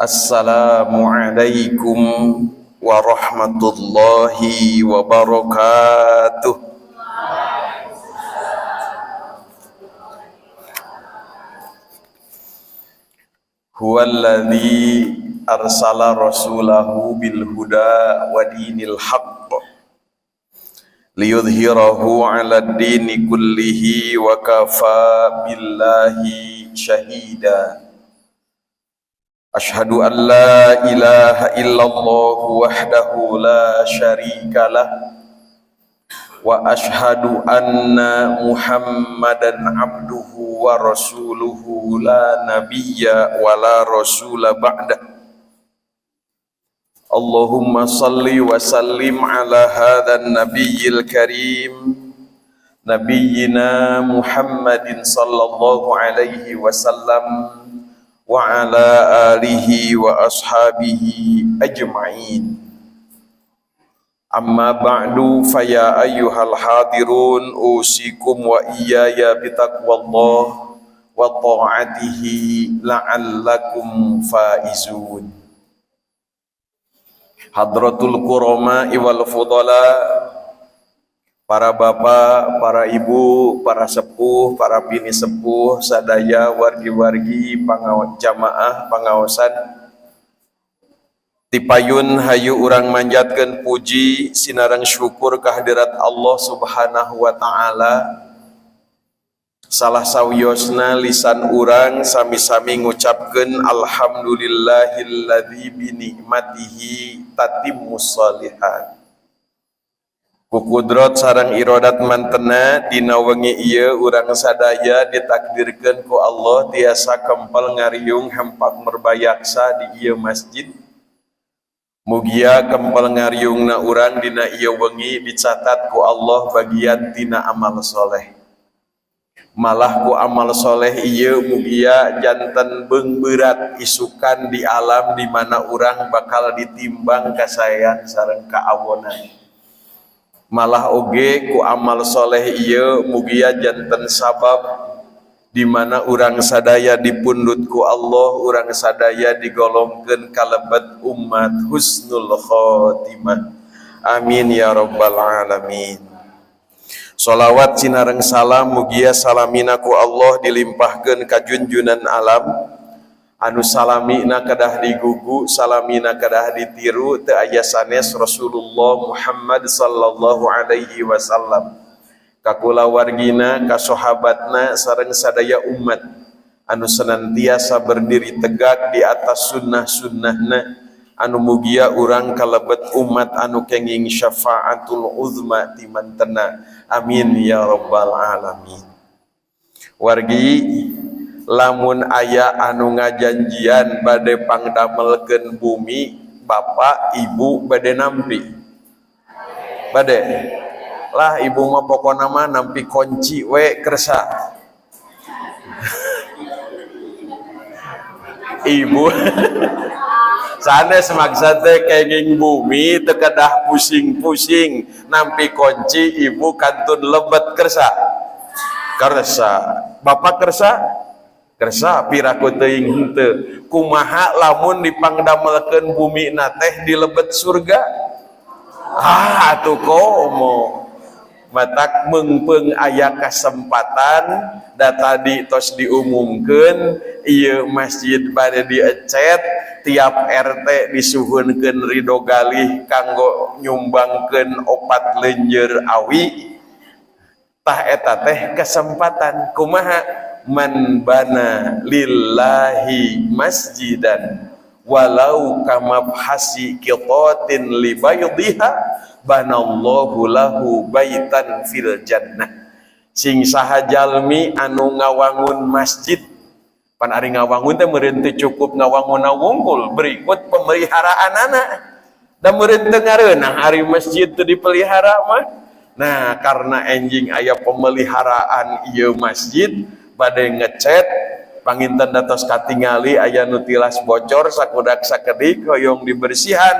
Assalamualaikum warahmatullahi wabarakatuh. Huwallazi arsala rasulahu bil huda wa dinil haqq liyudhhirahu 'alad dini kullihi wa kafa billahi syahida. Ashhadu an la ilaha illallah wahdahu la syarika lah wa ashhadu anna Muhammadan abduhu wa rasuluhu la nabiyya wa la rasula ba'dah. Allahumma salli wa sallim ala hadhan nabiyyil karim nabiyyina Muhammadin sallallahu alaihi wasallam wa ala alihi wa ashabihi ajma'in. Amma ba'du, faya ayyuhal hadirun, usikum wa iyaya bitaqwallah wa ta'atihi la'allakum faizun. Hadratul kurama wal fudala, para bapak, para ibu, para sepuh, para bini sepuh, sadaya, wargi-wargi, jamaah, pangaosan, tipayun hayu urang manjatkeun puji sinareng syukur kehadirat Allah subhanahu wa ta'ala. Salah sawiosna lisan urang sami-sami ngucapkeun alhamdulillahilladzi bi nikmatihi tatimmus shalihat. Kukudrot sareng irodat mantena dina wengi ieu urang sadaya ditakdirkeun ku Allah tiasa kempel ngariung hempak merbayaksa di ieu masjid. Mugia kempel ngariungna urang dina ieu wengi dicatat ku Allah bagian tina amal soleh. Malah ku amal soleh ieu mugia janten beung berat isukan di alam di mana urang bakal ditimbang kasayan sareng kaawonan. Malah oge ku amal soleh ieu mugia janten sabab di mana urang sadaya dipundut ku Allah, urang sadaya digolongkeun kalebet umat husnul khotimah. Amin ya rabbal alamin. Sholawat sinareng salam mugia salamina ku Allah dilimpahkeun ka junjunan alam anu salamina kedah digugu, salamina kedah ditiru, teu aya sanes Rasulullah Muhammad sallallahu alaihi wasallam. Ka kulawargina, ka sahabatna, sareng sadaya umat anu senantiasa berdiri tegak di atas sunnah-sunnahna, anu mugia urang kalebet umat anu kenging syafaatul uzma ti mantena. Amin ya rabbal alamin. Wargi, lamun aya anu ngajanjian bade pangdamelkeun bumi, bapak ibu bade nampi? Bade? Lah ibu mah pokona mah nampi kunci we kersa. Ibu sanes maksa teh kenging bumi teu kedah pusing-pusing nampi kunci, ibu kantun lebet kersa. Kersa. Bapak kersa? Kersa piraku teuing henteu. Kumaha lamun dipangdamelkeun bumi na teh dilebet surga? Atuh komo. Matak meungpeung aya kasempatan da tadi tos diumumkeun ieu masjid bade diecet, tiap RT disuhunkeun ridho galih kanggo nyumbangkeun 4 leunjeur awi. Tah eta teh kesempatan kumaha man bana lillahi masjidan walau kamabhasi qitatin li baydhiha banallahu lahu baitan fil jannah. Sing saha jalmi anu ngawangun masjid, pan ari ngawangun teh meureun teu cukup ngawangunna wungkul, berikut pemeliharaanana da meureun teu ngareunah ari masjid teu dipelihara mah. Nah, karena enjing aya pemeliharaan ieu masjid bade ngecat panginten datos katingali aya nu tilas bocor sakudak sakedik hoyong dibersihan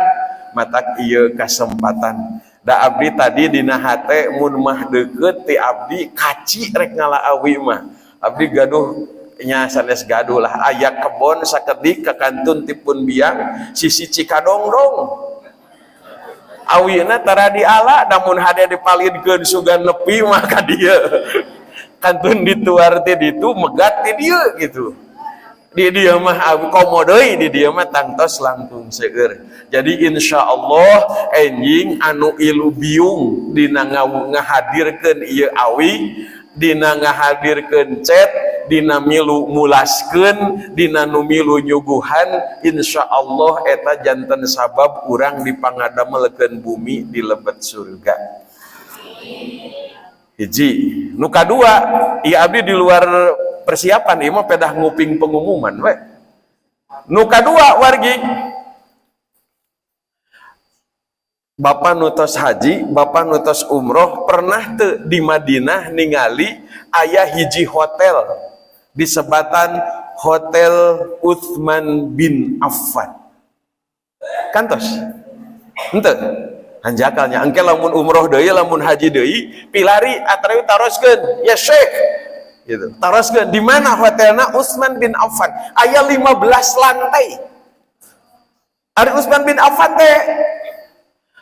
matak ieu kasempatan. Da abdi tadi dina hate mun mah deukeut ti abdi kaci rek ngalaawi mah. Abdi gaduh nya sanes gaduh lah aya kebon sakedik ka kantun tipun biang sisi Cikadongdong awina tara diala namun hade dipalidkeun sugan nepi mah ka dieu kantun dituar teh ditu megat ti dieu gitu di dia mah komodeui di dia mah tangtos langkung seueur jadi insyaallah enjing anu ilu biung dina ngahadirkeun ieu awi dina ngahadirkeun cet dina milu mulaskeun dina nu milu nyuguhan insyaallah eta janten sabab urang dipangadamelkeun bumi di lebet surga hiji nu kadua ieu abdi di luar persiapan ieu mah pedah nguping pengumuman we nu kadua wargi Bapak nutos haji, Bapak nutos umroh pernah teu di Madinah ningali aya hiji hotel disebatan Hotel Utsman bin Affan. Kantos? Henteu. Hanjakalnya engke lamun umroh deui lamun haji deui pilari atrawi taroskeun ya Syekh gitu. Taroskeun di mana hotelna Utsman bin Affan? Aya 15 lantai. Ari Utsman bin Affan teh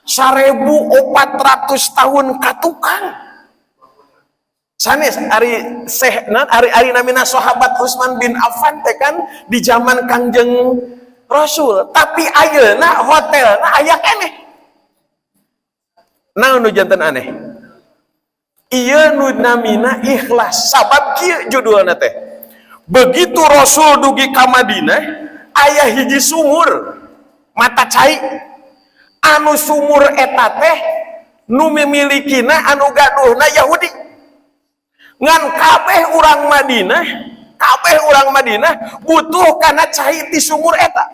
1400 tahun katukang sanes ari sehna ari namina sahabat Utsman bin Affan teh kan di zaman Kangjeng Rasul tapi ayeuna hotelna aya keneh naon nu janten aneh ieu nu namina ikhlas sabab kieu judulna teh begitu Rasul dugi ka Madinah aya hiji sumur mata cai anu sumur eta teh nu mimilikina anu gaduhna Yahudi ngan kabeh urang Madinah butuh kana cai ti sumur eta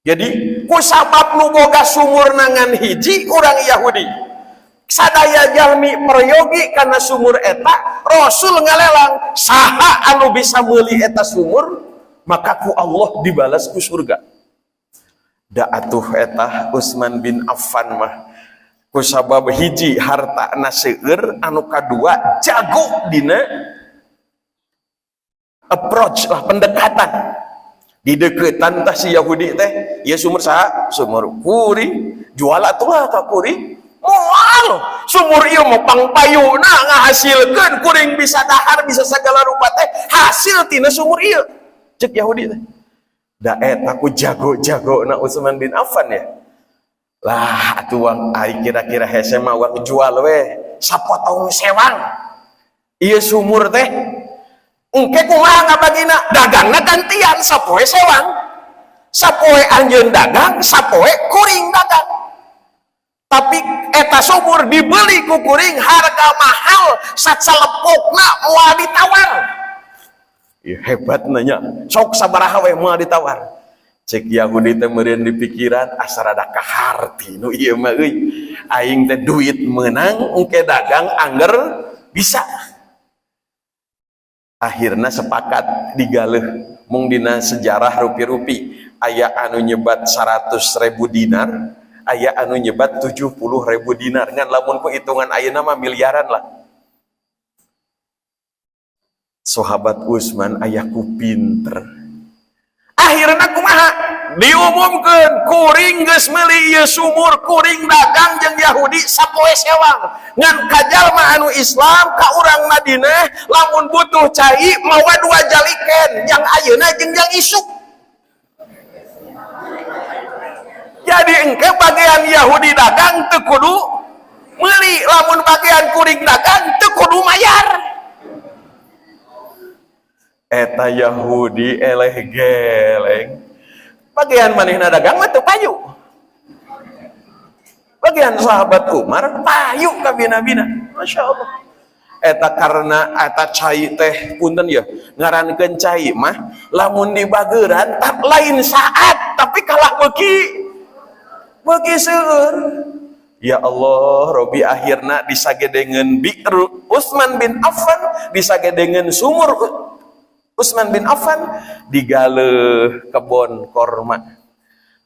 jadi ku sabab nu boga sumur nangan hiji urang Yahudi sadaya jalmi peryogi kana sumur eta Rasul ngalelang saha anu bisa meuli eta sumur maka ku Allah dibalas ku surga da atuh eta Utsman bin Affan mah kusabab hiji hartana seueur anu kadua jago dina approach lah pendekatan di deukeutan tah si Yahudi teh ieu sumur saha sumur kuring jual atuh lah ka kuring moal sumur ieu mah pangpayuna ngahasilkeun kuring bisa dahar bisa segala rupa teh hasil tina sumur ieu cek Yahudi teh da eta ku jago-jago na Utsman bin Affan ya lah atuh wang ai kira-kira hese mah wang jual we sapotong sewang ieu sumur teh engke kumaha ngabagina dagangna gantian sapoe sewang sapoe anjeun dagang sapoe kuring dagang tapi eta sumur dibeli ku kuring harga mahal sacalepukna moal ditawar ya hebat nanya sok sabaraha we moal ditawar cek Yahudi teh meureun di pikiran asa rada kaharti nu ieu mah euy aing teh duit meunang engke dagang angger bisa akhirna sepakat digaleh mung dina sejarah rupi-rupi aya anu nyebat 100.000 dinar aya anu nyebat 70.000 dinar ngan lamun ku hitungan ayeuna mah miliaran lah sahabat Utsman aya ku pinter akhirna kumaha diumumkeun kuring geus meuli ieu sumur kuring dagang jeung Yahudi sapoe sewang ngan ka jalma anu Islam ka urang Madinah lamun butuh cai mawa 2 jaliken yang ayeuna jeung yang isuk jadi engke bagian Yahudi dagang teu kudu meuli lamun bagian kuring dagang teu kudu mayar eta Yahudi eleh geleng bagian manehna dagang mah teu payu bagian sahabat Umar payu ka bina-bina masyaallah eta karena eta cai teh punten ya ngarankeun cai mah lamun di bageuran tak lain saat tapi kalah beuki seueur ya Allah Robi akhirna disagedengeun Bi'r Utsman bin Affan disagedengeun sumur Utsman bin Affan digaleh kebon korma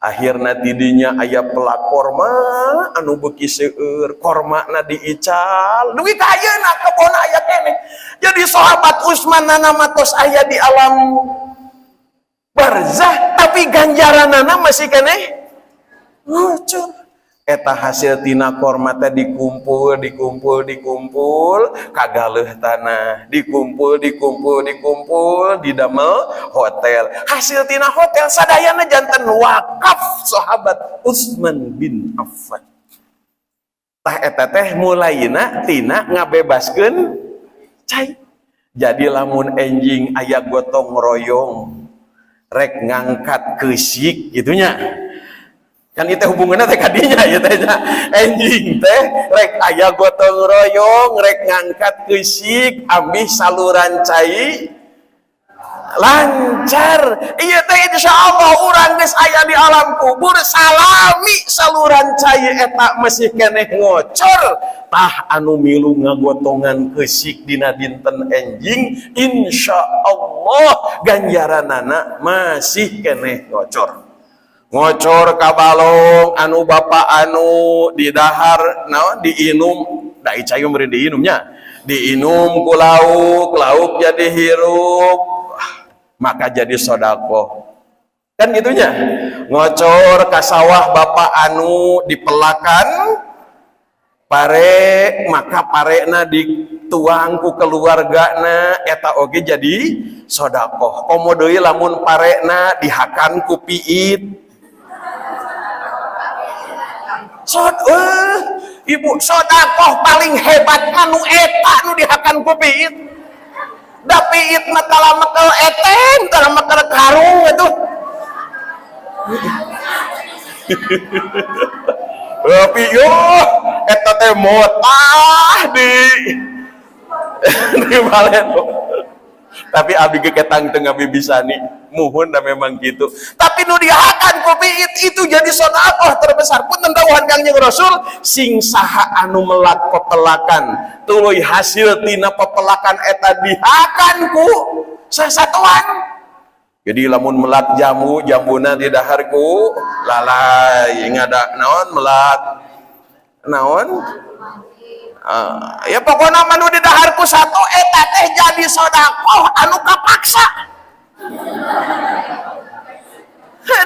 akhirna tidinya aya pelakor mah anu beuki seueur kormana diical dugi ka ayeuna kebona aya keneh. Jadi sahabat Utsman nama tos aya di alam barzah tapi ganjaranana masih keneh ngocor. Eta hasil tina korma teh dikumpul kagaleuh tanah dikumpul didamel hotel. Hasil tina hotel sadayana janten wakaf sahabat Utsman bin Affan. Tah eta teh mulaina tina ngabebaskeun cai. Jadi lamun enjing aya gotong royong rek ngangkat keusik gitunya. Kan itu hubungannya teh kadinya ya teh enjing teh rek aya gotong royong rek ngangkat keusik ambih saluran cai lancar. Ieu teh insyaallah urang geus aya di alam kubur salami saluran cai eta masih keneh ngocor. Tah anu milu ngagotongan keusik dina dinten enjing insyaallah ganjaranana masih keneh ngocor. Ngocor ka balong anu bapak anu di dahar naon diinum da icayum meureun diinumnya diinum ku lauk jadi hirup maka jadi sodako kan gitunya. Ngocor ka sawah bapak anu dipelakan pare maka parena dituang ku keluargana eta oge jadi sodako. Komo deui lamun parena dihakan ku piit ibu sodakoh paling hebat anu eta nu dihakan ku piit. Da piit mah tala mekel eten, tala mekel karung atuh. Tapi yo eta teh motah di baleno. Tapi abdi ge ketang teu ngabibisani muhun da memang gitu. Tapi nu dihakan ku piit itu jadi sedekah terbesar. Punten dawuhan Kangjeng Rasul sing saha anu melat pepelakan tuluy hasil tina pepelakan eta dihakan ku sasatuan. Jadi lamun melat jambuna di daharku lalai ngada naon melat naon ya pokoknya manu di daharku satu eta teh jadi sodakoh anu kapaksa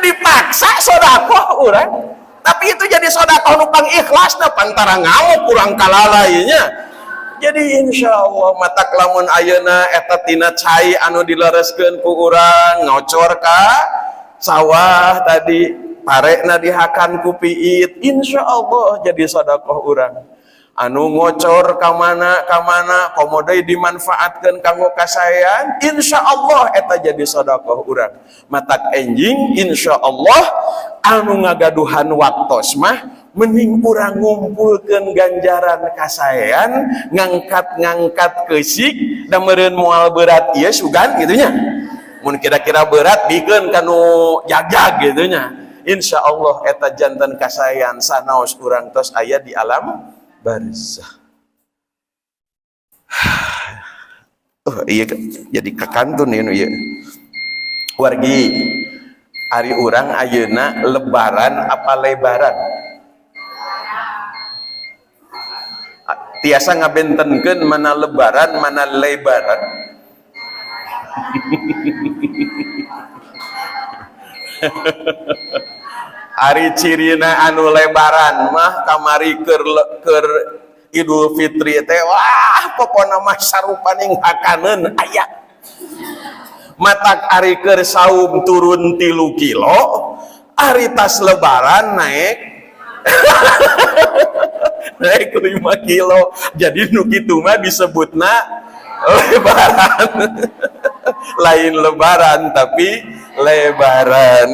dipaksa sodakoh urang tapi itu jadi sodakoh nu pang ikhlas na pantara ngau kurang kalalainya. Jadi insyaallah matak lamun ayeuna eta tina cai anu dilereskeun ku urang ngocor ka sawah tadi parekna dihakan ku piit insyaallah jadi sodakoh urang. Anu ngocor ka mana komo deui dimanfaatkeun kanggo kasaean insyaallah eta jadi sedekah urang. Matak enjing insyaallah anu ngagaduhan waktos mah mending urang ngumpulkeun ganjaran kasaean ngangkat keusik da meureun moal berat ieu sugan gitunya. Mun kira-kira berat bikeun kanu jagjag gitunya. Insyaallah eta janten kasaean sanaos urang tos aya di alam barzah. Iya jadi kakantun ieu wargi ari urang ayeuna lebaran apa lebaran tiasa ngabentenkeun mana lebaran mana lebaran. Ari cirina anu lebaran mah kamari keur Idul Fitri teh wah pokona mah sarupaning hakaneun aya. Matak ari keur saum turun 3 kilo, ari tas lebaran naik naik 5 kilo. Jadi nu kitu mah disebutna lebaran. Lain lebaran tapi lebaran.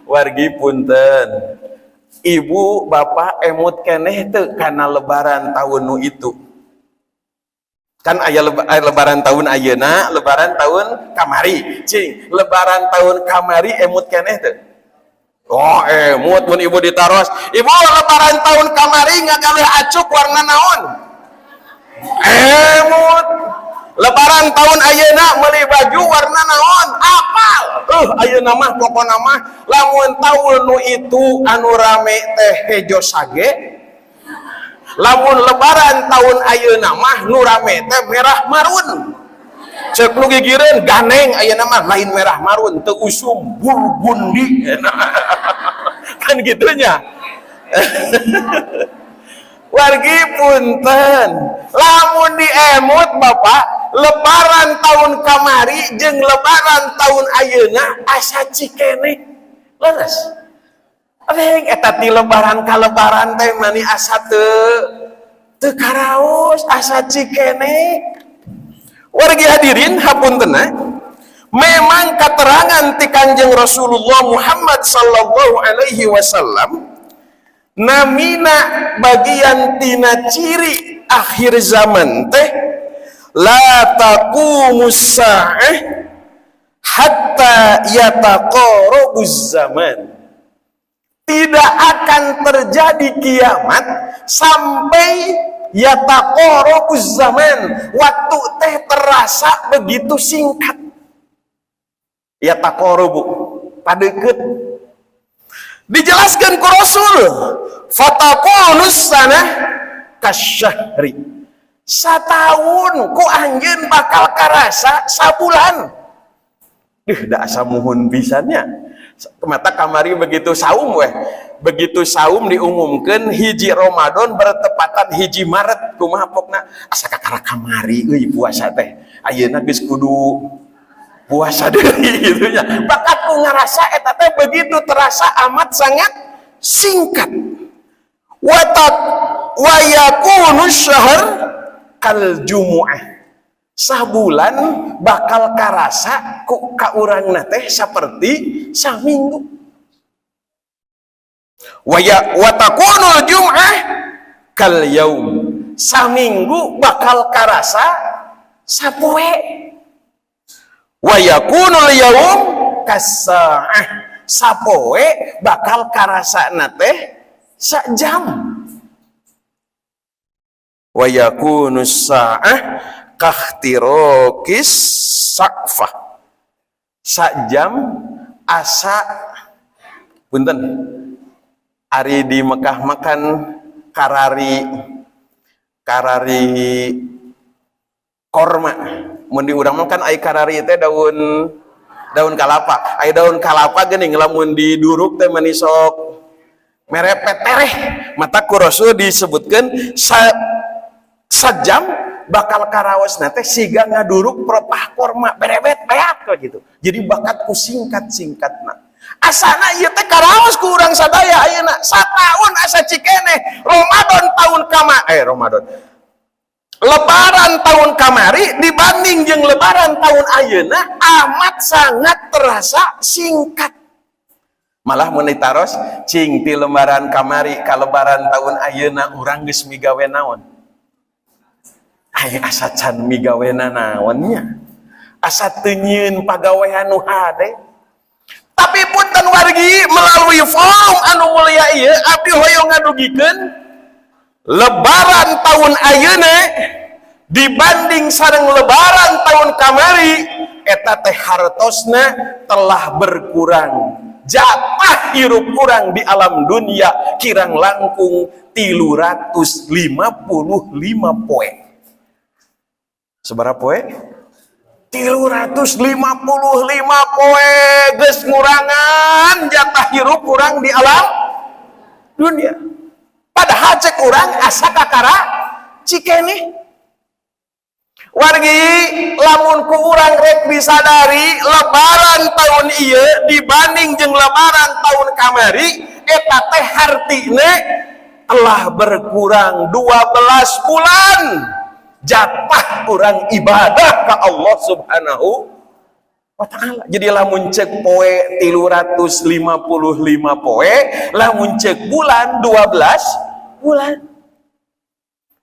Wargi punten ibu bapak emut keneh teu kana lebaran tahun nu itu kan aya lebaran tahun ayeuna lebaran tahun kamari cing lebaran tahun kamari emut keneh teu oh emut mun ibu ditaros ibu lebaran tahun kamari ngagaleh acuk warna naon emut lebaran tahun ayeuna meuli baju warna naon apal ayeuna mah pokona mah lamun taun nu itu anu rame teh hejo sage, lamun lebaran tahun ayeuna mah nu rame teh merah marun. Cek nu gigireun ganeng ayeuna mah lain merah marun teu usum burgundi. Kan gitunya. Wargi punten, lamun diemut Bapak, lebaran tahun kamari jeung lebaran tahun ayeuna asa cikene leres. Reng eta ti lebaran ka lebaran teh mani asa teu karaos, asa cikene. Wargi hadirin hapuntenna, memang keterangan ti Kanjeng Rasulullah Muhammad sallallahu alaihi wasallam namina bagian tina ciri akhir zaman teh la taqumus sa'ah hatta yataqarabuz zaman. Tidak akan terjadi kiamat sampai yataqarabuz zaman, waktu teh terasa begitu singkat. Yataqarabu padeukeut. Dijelaskan ku Rasul, fataqulus sanah kasyahri. Satahun ku anjeun bakal karasa sabulan. Da asa muhun pisannya. Mata kamari begitu saum weh. Begitu saum diumumkan hiji Ramadan bertepatan hiji Maret, kumaha pokna asa kakara kamari euy puasa teh. Ayeuna geus kudu puasa deui gitu nya. Bakat ku ngarasa eta teh begitu terasa amat sangat singkat. Wa yakunu syahr kal jumu'ah. Sabulan bakal karasa ku ka urangna teh saperti saminggu. Wa takunul jum'ah kal yaum. Saminggu bakal karasa sapoe. Wa yakunul yaum kas-sa'ah. Sapoe bakal karasana teh sajam. Wa yakunus sa'ah kahtirokis sakfah. Sajam asa punten ari di Mekah makan karari korma. Mun di urang makan ai karari teh daun kalapa. Ai daun kalapa geuning lamun diduruk teh manisok merepet tereh. Mata ku Rasul disebutkeun sajam bakal karaosna teh siga ngaduruk propah korma berebet beak gitu. Jadi bakatku singkat-singkatna. Asana ieu teh karaos ku urang sadaya ayeuna sataun asa cikene. Lebaran tahun kamari dibanding jeung lebaran tahun ayeuna amat sangat terasa singkat. Malah mun ditaros cing ti lebaran kamari ka lebaran tahun ayeuna urang geus migawe naon? Asa can migawena naonnya, asa teu nyieun pagawean nu hade. Tapi punten wargi melalui forum anu mulia ieu abdi hoyong ngadugikeun lebaran tahun ayeuna dibanding sareng lebaran tahun kamari eta teh hartosna telah berkurang. Jatah hirup urang di alam dunia kirang langkung 355 poe. Seberapa poe? 355 poe geus ngurangan jatah hirup urang di alam dunia. Padahal cek urang asa kakara cikene. Wargi lamun ku urang rek disadari lebaran tahun ieu dibanding jeung lebaran tahun kamari eta teh hartina telah berkurang 12 bulan. Jatah kurang ibadah ke Allah subhanahu wa ta'ala. Jadi lamun cek poe 355 poe, lamun cek bulan 12 bulan.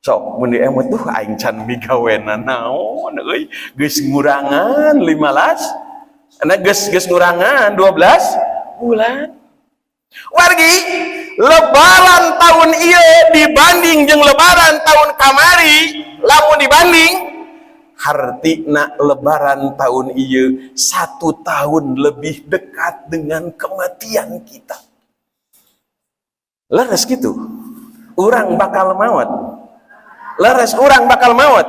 So, mun diemut tuh aing can migawena naon euy, geus ngurangan 15. Ana geus ngurangan 12 bulan. Wargi lebaran tahun ieu dibanding jeung lebaran tahun kamari, lamun dibanding hartina lebaran tahun ieu 1 tahun lebih dekat dengan kematian kita. Leres gitu. Urang bakal maut. Leres urang bakal maut.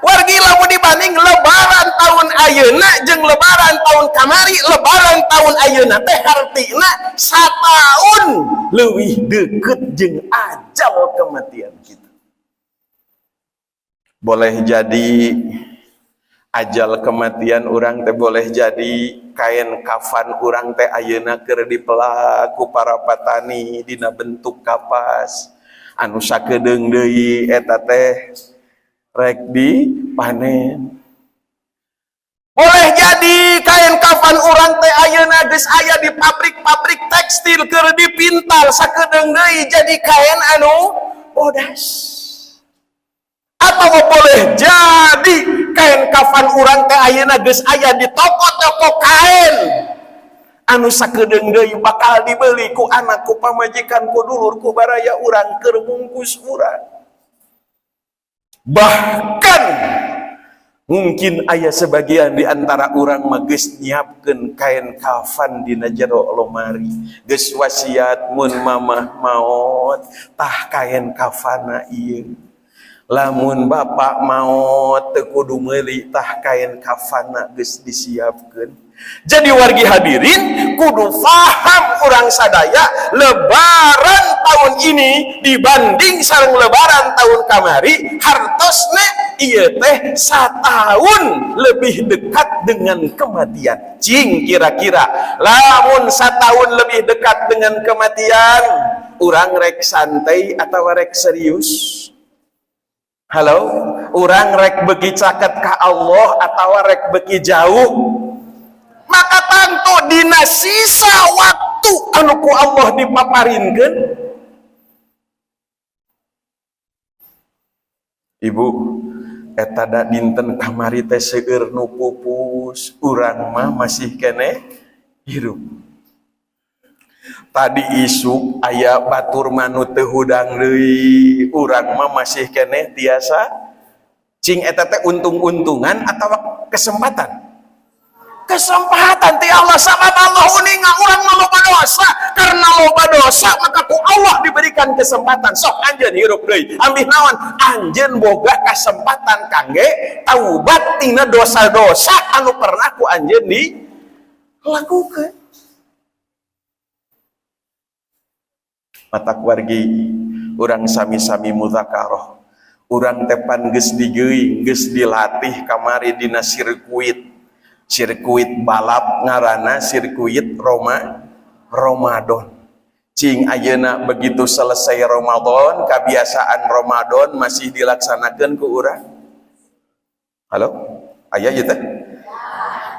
Wargi lamun dibanding lebaran tahun ayeuna jeung lebaran tahun kamari, lebaran tahun ayeuna teh hartina 1 tahun leuwih deukeut jeung ajal kematian kita. Boleh jadi ajal kematian urang teh boleh jadi kain kafan urang teh ayeuna keur dipelak ku para patani dina bentuk kapas anu sakedeung deui eta teh rek dipanen. Boleh jadi kain kafan urang teh ayeuna geus aya di pabrik-pabrik tekstil keur dipintal sakedeung deui jadi kain anu bodas. Atau boleh jadi kain kafan urang teh ayeuna geus aya di toko-toko kain anu sakedeung deui bakal dibeli ku anak, ku pamajikan, ku dulur, ku baraya urang keur mungkus urang. Bahkan mungkin aya sebagian di antara urang mah geus nyiapkeun kain kafan dina jero lomari, geus wasiat mun mamah maot tah kain kafana ieu. Lamun bapak maot teu kudu meuli tah kain kafana geus disiapkeun. Jadi wargi hadirin kudu faham urang sadaya lebaran tahun ini dibanding sareng lebaran tahun kamari hartosna ieu teh 1 tahun lebih dekat dengan kematian. Cing kira-kira lamun 1 tahun lebih dekat dengan kematian urang rek santai atau rek serius? Halo, urang rek beuki caket ka Allah atau rek beuki jauh? Maka tantu dina sisa waktu anu ku Allah dipaparinkeun. Ibu, eta da dinten kamari teh seueur nu pupus, urang mah masih keneh hirup. Tadi isuk aya batur manu teu hudang deui, urang mah masih keneh tiasa. Cing eta teh untung-untungan atau kesempatan? Kesempatan ti Allah, sabab Allah uninga urang mah loba dosa, karena loba dosa maka ku Allah diberikan kesempatan. Sok anjeun hirup deui. Ambih naon? Anjeun boga kesempatan kangge taubat tina dosa-dosa anu pernah ku anjeun dilakukeun. Mata wargi urang sami-sami mudzakarah, urang tepan geus digeuing, geus dilatih kamari dina sirkuit balap ngaranna sirkuit Ramadan. Cing ayeuna begitu selesai Ramadan, kebiasaan Ramadan masih dilaksanakeun ku urang. Halo, aya ieu teh?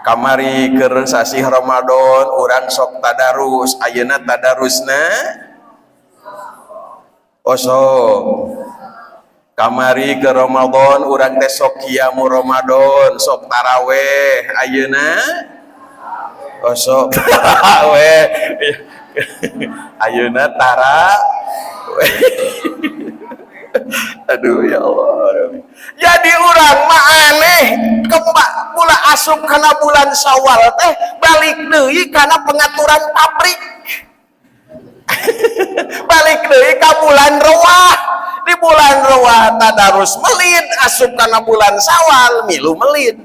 Kamari keur sasih Ramadan urang sok tadarus, ayeuna tadarusna osok. Kamari ke Ramadan urang teh sok qiyamul Ramadan, sok taraweh, ayeuna osok taraweh. Ayeuna taraweh. Aduh ya Allah. Jadi urang mah aneh pula asup kana bulan Syawal teh balik deui kana pengaturan pabrik. Balik deui ka bulan Rewah. Di bulan Rewah tadarus melid, asup kana bulan Syawal milu melid.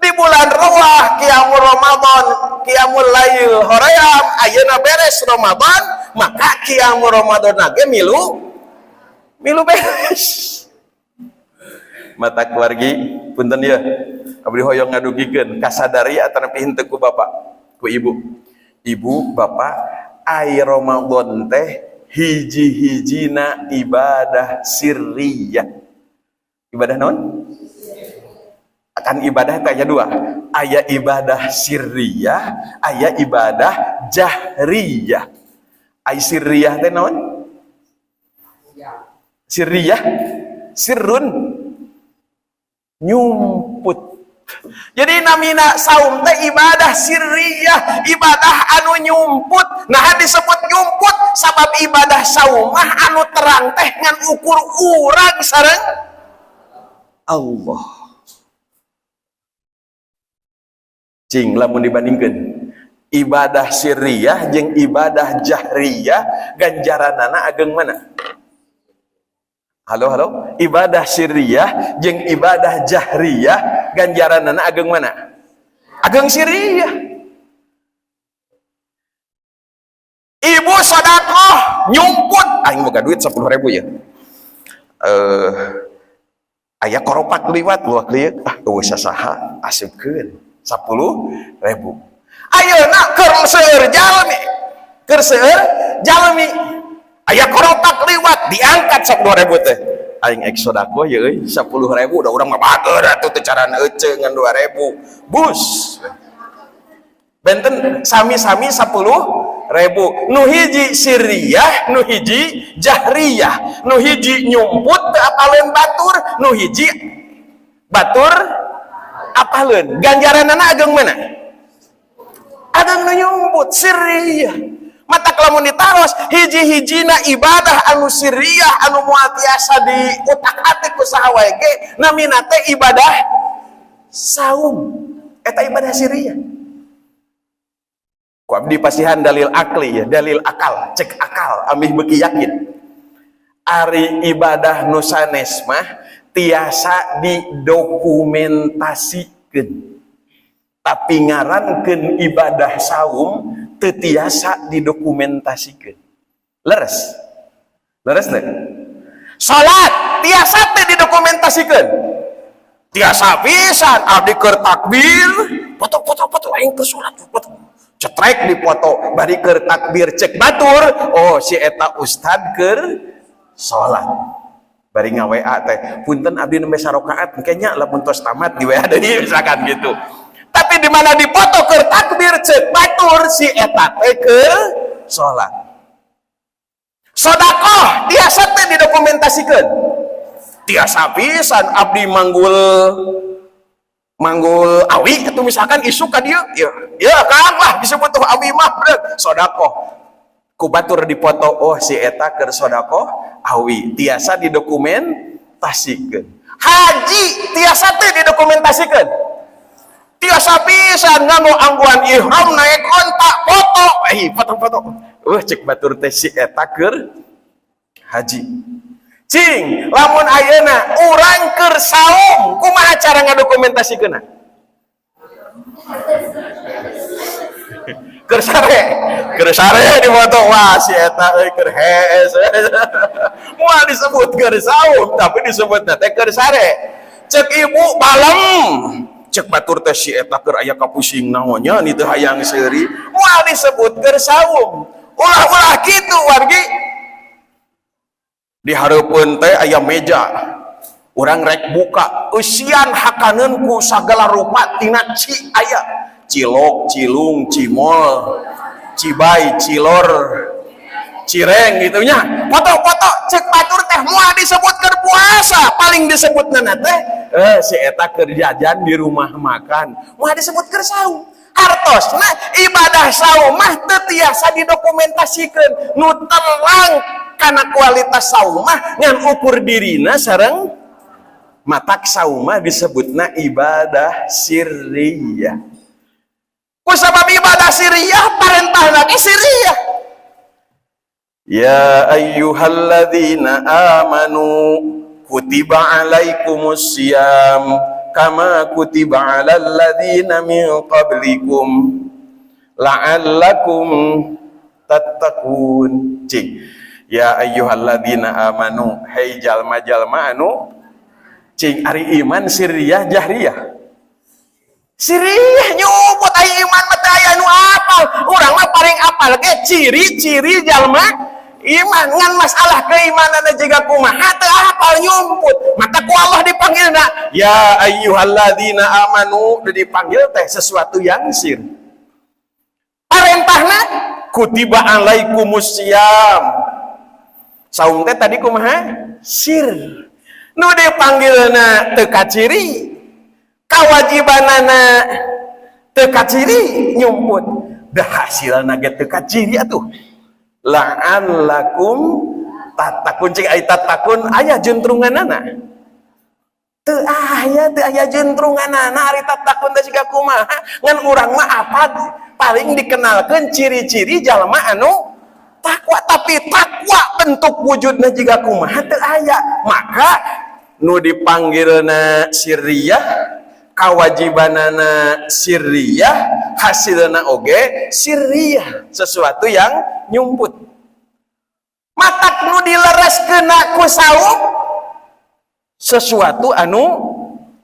Di bulan Rewah qiyamul Ramadan, qiyamul lail hoream, ayeuna beres Ramadan, maka qiyamul Ramadan ge milu beres. Mata keluargi punten ya, abdi hoyong ngadugikeun kasadari atanapi henteu ku bapak ku ibu bapak ai Ramadan teh hiji-hijina ibadah sirriyah. Ibadah naon? Akan ibadah teh aya 2. Aya ibadah sirriyah, aya ibadah jahriyah. Ai sirriyah teh naon? Sirriyah sirrun nyumput. Jadi namina saum teh ibadah sirriyah, ibadah anu nyumput. Nah disebut nyumput sabab ibadah saumah anu terang teh ngan ukur urang sareng Allah. Cing lamun dibandingkan ibadah sirriyah jeung ibadah jahriyah ganjaranana ageng mana? Halo halo, ibadah sirriyah jeung ibadah jahriyah ganjaranana ageng mana? Ageng sirriyah. Ibu sedekah nyumput aing boga duit 10.000 ya. Aya koropak liwat luak lieu eueuh sasaha asupkeun 10.000. Ayeuna keur seueur jalmi. Keur seueur jalmi. Aya koropak liwat diangkat 10.000 teh. Aing ek sedekah ye euy 10.000 udah urang mah bager atuh teh caran ece ngan 2.000. Bus. Benten sami-sami 10.000. Nu hiji sirriyah, nu hiji jahriyah, nu hiji nyumput teu apaleun batur, nu hiji batur apaleun. Ganjaranana ageng mana? Ageng nu nyumput sirriyah. Mata lamun ditaros hiji-hijina ibadah anu sirriyah anu moal tiasa diutak-atik ku saha wae ge namina teh ibadah saum. Eta ibadah sirriyah. Ku abdi pasihan dalil akli ya, dalil akal, cek akal, amih beuki yakin. Ari ibadah nu sanes mah tiasa didokumentasikeun. Tapi ngarankeun ibadah saum teu tiasa didokumentasikeun. Leres? Leres teh? Salat tiasa teu didokumentasikeun. Tiasa pisan abdi keur takbir, foto aing keur salat, foto. Cetrek di foto bari keur takbir cek batur oh si eta ustad keur salat bari nga-WA teh punten abdi nembe sarokaat kayaknya lamun tos tamat di WA deui misalkan gitu. Tapi di mana di foto keur takbir cek batur si eta teh keur salat. Sedekah tiasa teh didokumentasikeun. Tiasa pisan abdi manggul awi itu misalkan isu ka dieu ya kan lah disebut tuh awi mah sedekah ku batur dipoto oh si eta keur sedekah awi tiasa didokumentasikeun. Haji tiasa teh didokumentasikeun. Tiasa pisan nganggo angguan ihram naik onta foto foto cek batur teh si eta keur haji. Cing, lamun ayeuna urang keur saum, kumaha cara ngadokumentasikeunna? Keur sare di foto wah si eta euy keur hees. Moal disebut keur saum, tapi disebutna teh keur sare. Cek ibu balem, cek batur teh si eta keur aya kapusing naonnya ni teu hayang seuri, moal disebut keur saum. Ulah-ulah kitu wargi. Di hareupeun teh aya meja urang rek buka eusian hakaneun ku sagala rupa tina ci aya cilok, cilung, cimol, cibai, cilor, cireng gitu nya. Foto-foto cek batur teh moal disebut keur puasa paling disebutna teh si eta keur jajan di rumah makan moal disebut keur saum. Hartosna ibadah saum mah teu tiasa didokumentasikeun nu terang karena kualitas saumah ngan ukur dirina sareng matak saumah disebutna ibadah sirriyah. Ku sabab ibadah sirriyah parentahna ge sirriyah. Ya ayyuhalladzina amanu kutiba alaikumus syiyam kama kutiba alal ladzina min qablikum la'allakum tattaqun. Cing. Ya ayyuhalladzina amanu hai jalma-jalma anu cing ari iman sirriyah jahriyah. Sirriyah nyumput ai iman mah teh aya nu apal. Urang mah paling apal ge ciri-ciri jalma iman ngan masalah keimanan jiga kumaha teu apal nyumput. Mata ku Allah dipanggilna ya ayyuhalladzina amanu dipanggil teh sesuatu yang sir. Parentahna kutiba alaikumus syiyam. Saum teh tadi kumaha? Sir. Nu dipanggilna teu kaciri. Kawajibanana teu kaciri nyumput. Da hasilna ge teu kaciri atuh. La'allakum tattaqun cing ai tattaqun aya juntrunganana. teu aya jentrunganana ari tatakun teh siga kumaha ngan urang mah apa paling dikenalkeun ciri-ciri jalma anu takwa, tapi takwa bentuk wujudna jiga kumaha teu aya. Maka nu dipanggilna sirriyah, kawajibanana sirriyah, hasilna oge sirriyah, sesuatu yang nyumput. Matak nu dilereskeun ku saum, sesuatu anu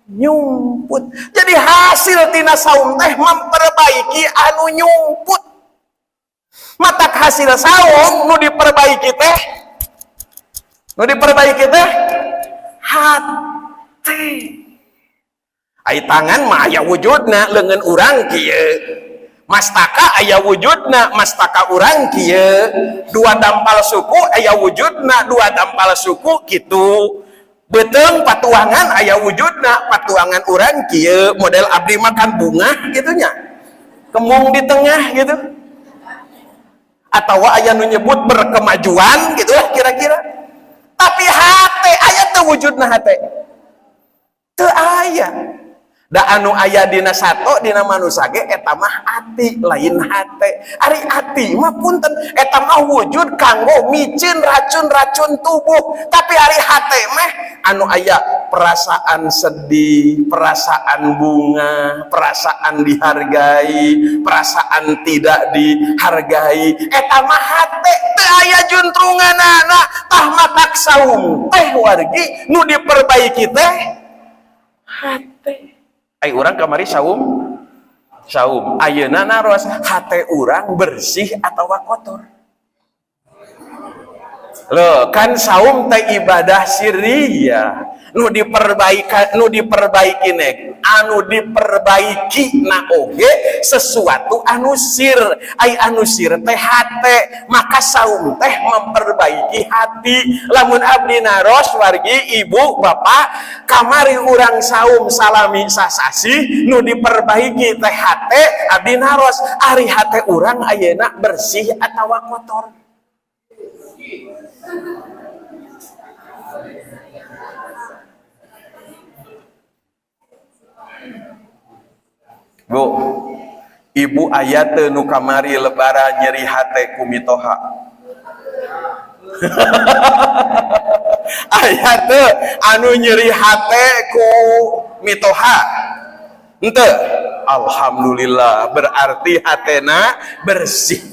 nyumput. Jadi hasil tina saum teh memperbaiki anu nyumput. Matak hasil saum nu diperbaiki teh hati. Ai tangan mah aya wujudna leungeun urang kieu. Mastaka aya wujudna mastaka urang kieu. Dua dampal suku aya wujudna dua dampal suku kitu. Beteung patuangan aya wujudna patuangan urang kieu. Model abdi makan bunga gitu nya. Kembung di tengah gitu. Atawa aya nu nyebut berkemajuan gitu lah kira-kira. Tapi hate aya teu wujudna hate. Teu aya. Da anu aya dina sato dina manusia ge eta mah ati lain hate. Ari ati mah punten eta mah wujud kanggo micin racun-racun tubuh. Tapi ari hate mah anu aya perasaan sedih, perasaan bunga, perasaan dihargai, perasaan tidak dihargai. Eta mah hate teu aya juntrunganana. Tah matak saum teh wargi nu diperbaiki teh hate. Ai urang kamari saum ayeuna naros hate urang bersih atawa kotor. Loh kan saum teh ibadah sirriyah nu diperbaiki nek anu diperbaiki na oge sesuatu anu sir. Ai anu sir teh hate, maka saum teh memperbaiki hati. Lamun abdi naros wargi ibu bapak kamari urang saum salami sasasi nu diperbaiki teh hate abdi naros ari hate urang ayeuna bersih atawa kotor. Bu, ibu aya teu nu kamari lebara nyeri hate ku mitoha. Aya teu anu nyeri hate ku mitoha? Henteu. Alhamdulillah berarti hatena bersih.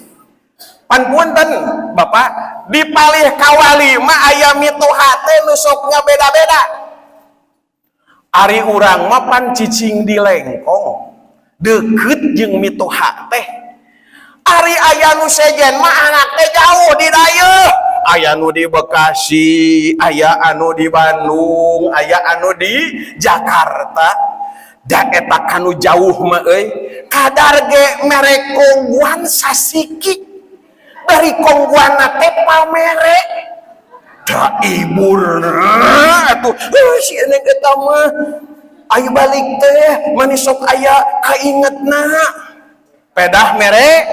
Pan punten Bapak, dipalih kawali mah aya mitoha teh nu sokna beda-beda. Ari urang mah pan cicing di lengkong. Deket jeung mitoha teh. Ari aya nu sejen mah anak teh jauh di dayeuh. Aya nu di Bekasi, aya anu di Bandung, aya anu di Jakarta. Da eta kanu jauh mah euy, kadar ge mere kongguan sasiki. Dari kongguanna teh pamere. Da iburna atuh, si eneng eta mah ayo balik teh manis sok aya kaingetna pedah mere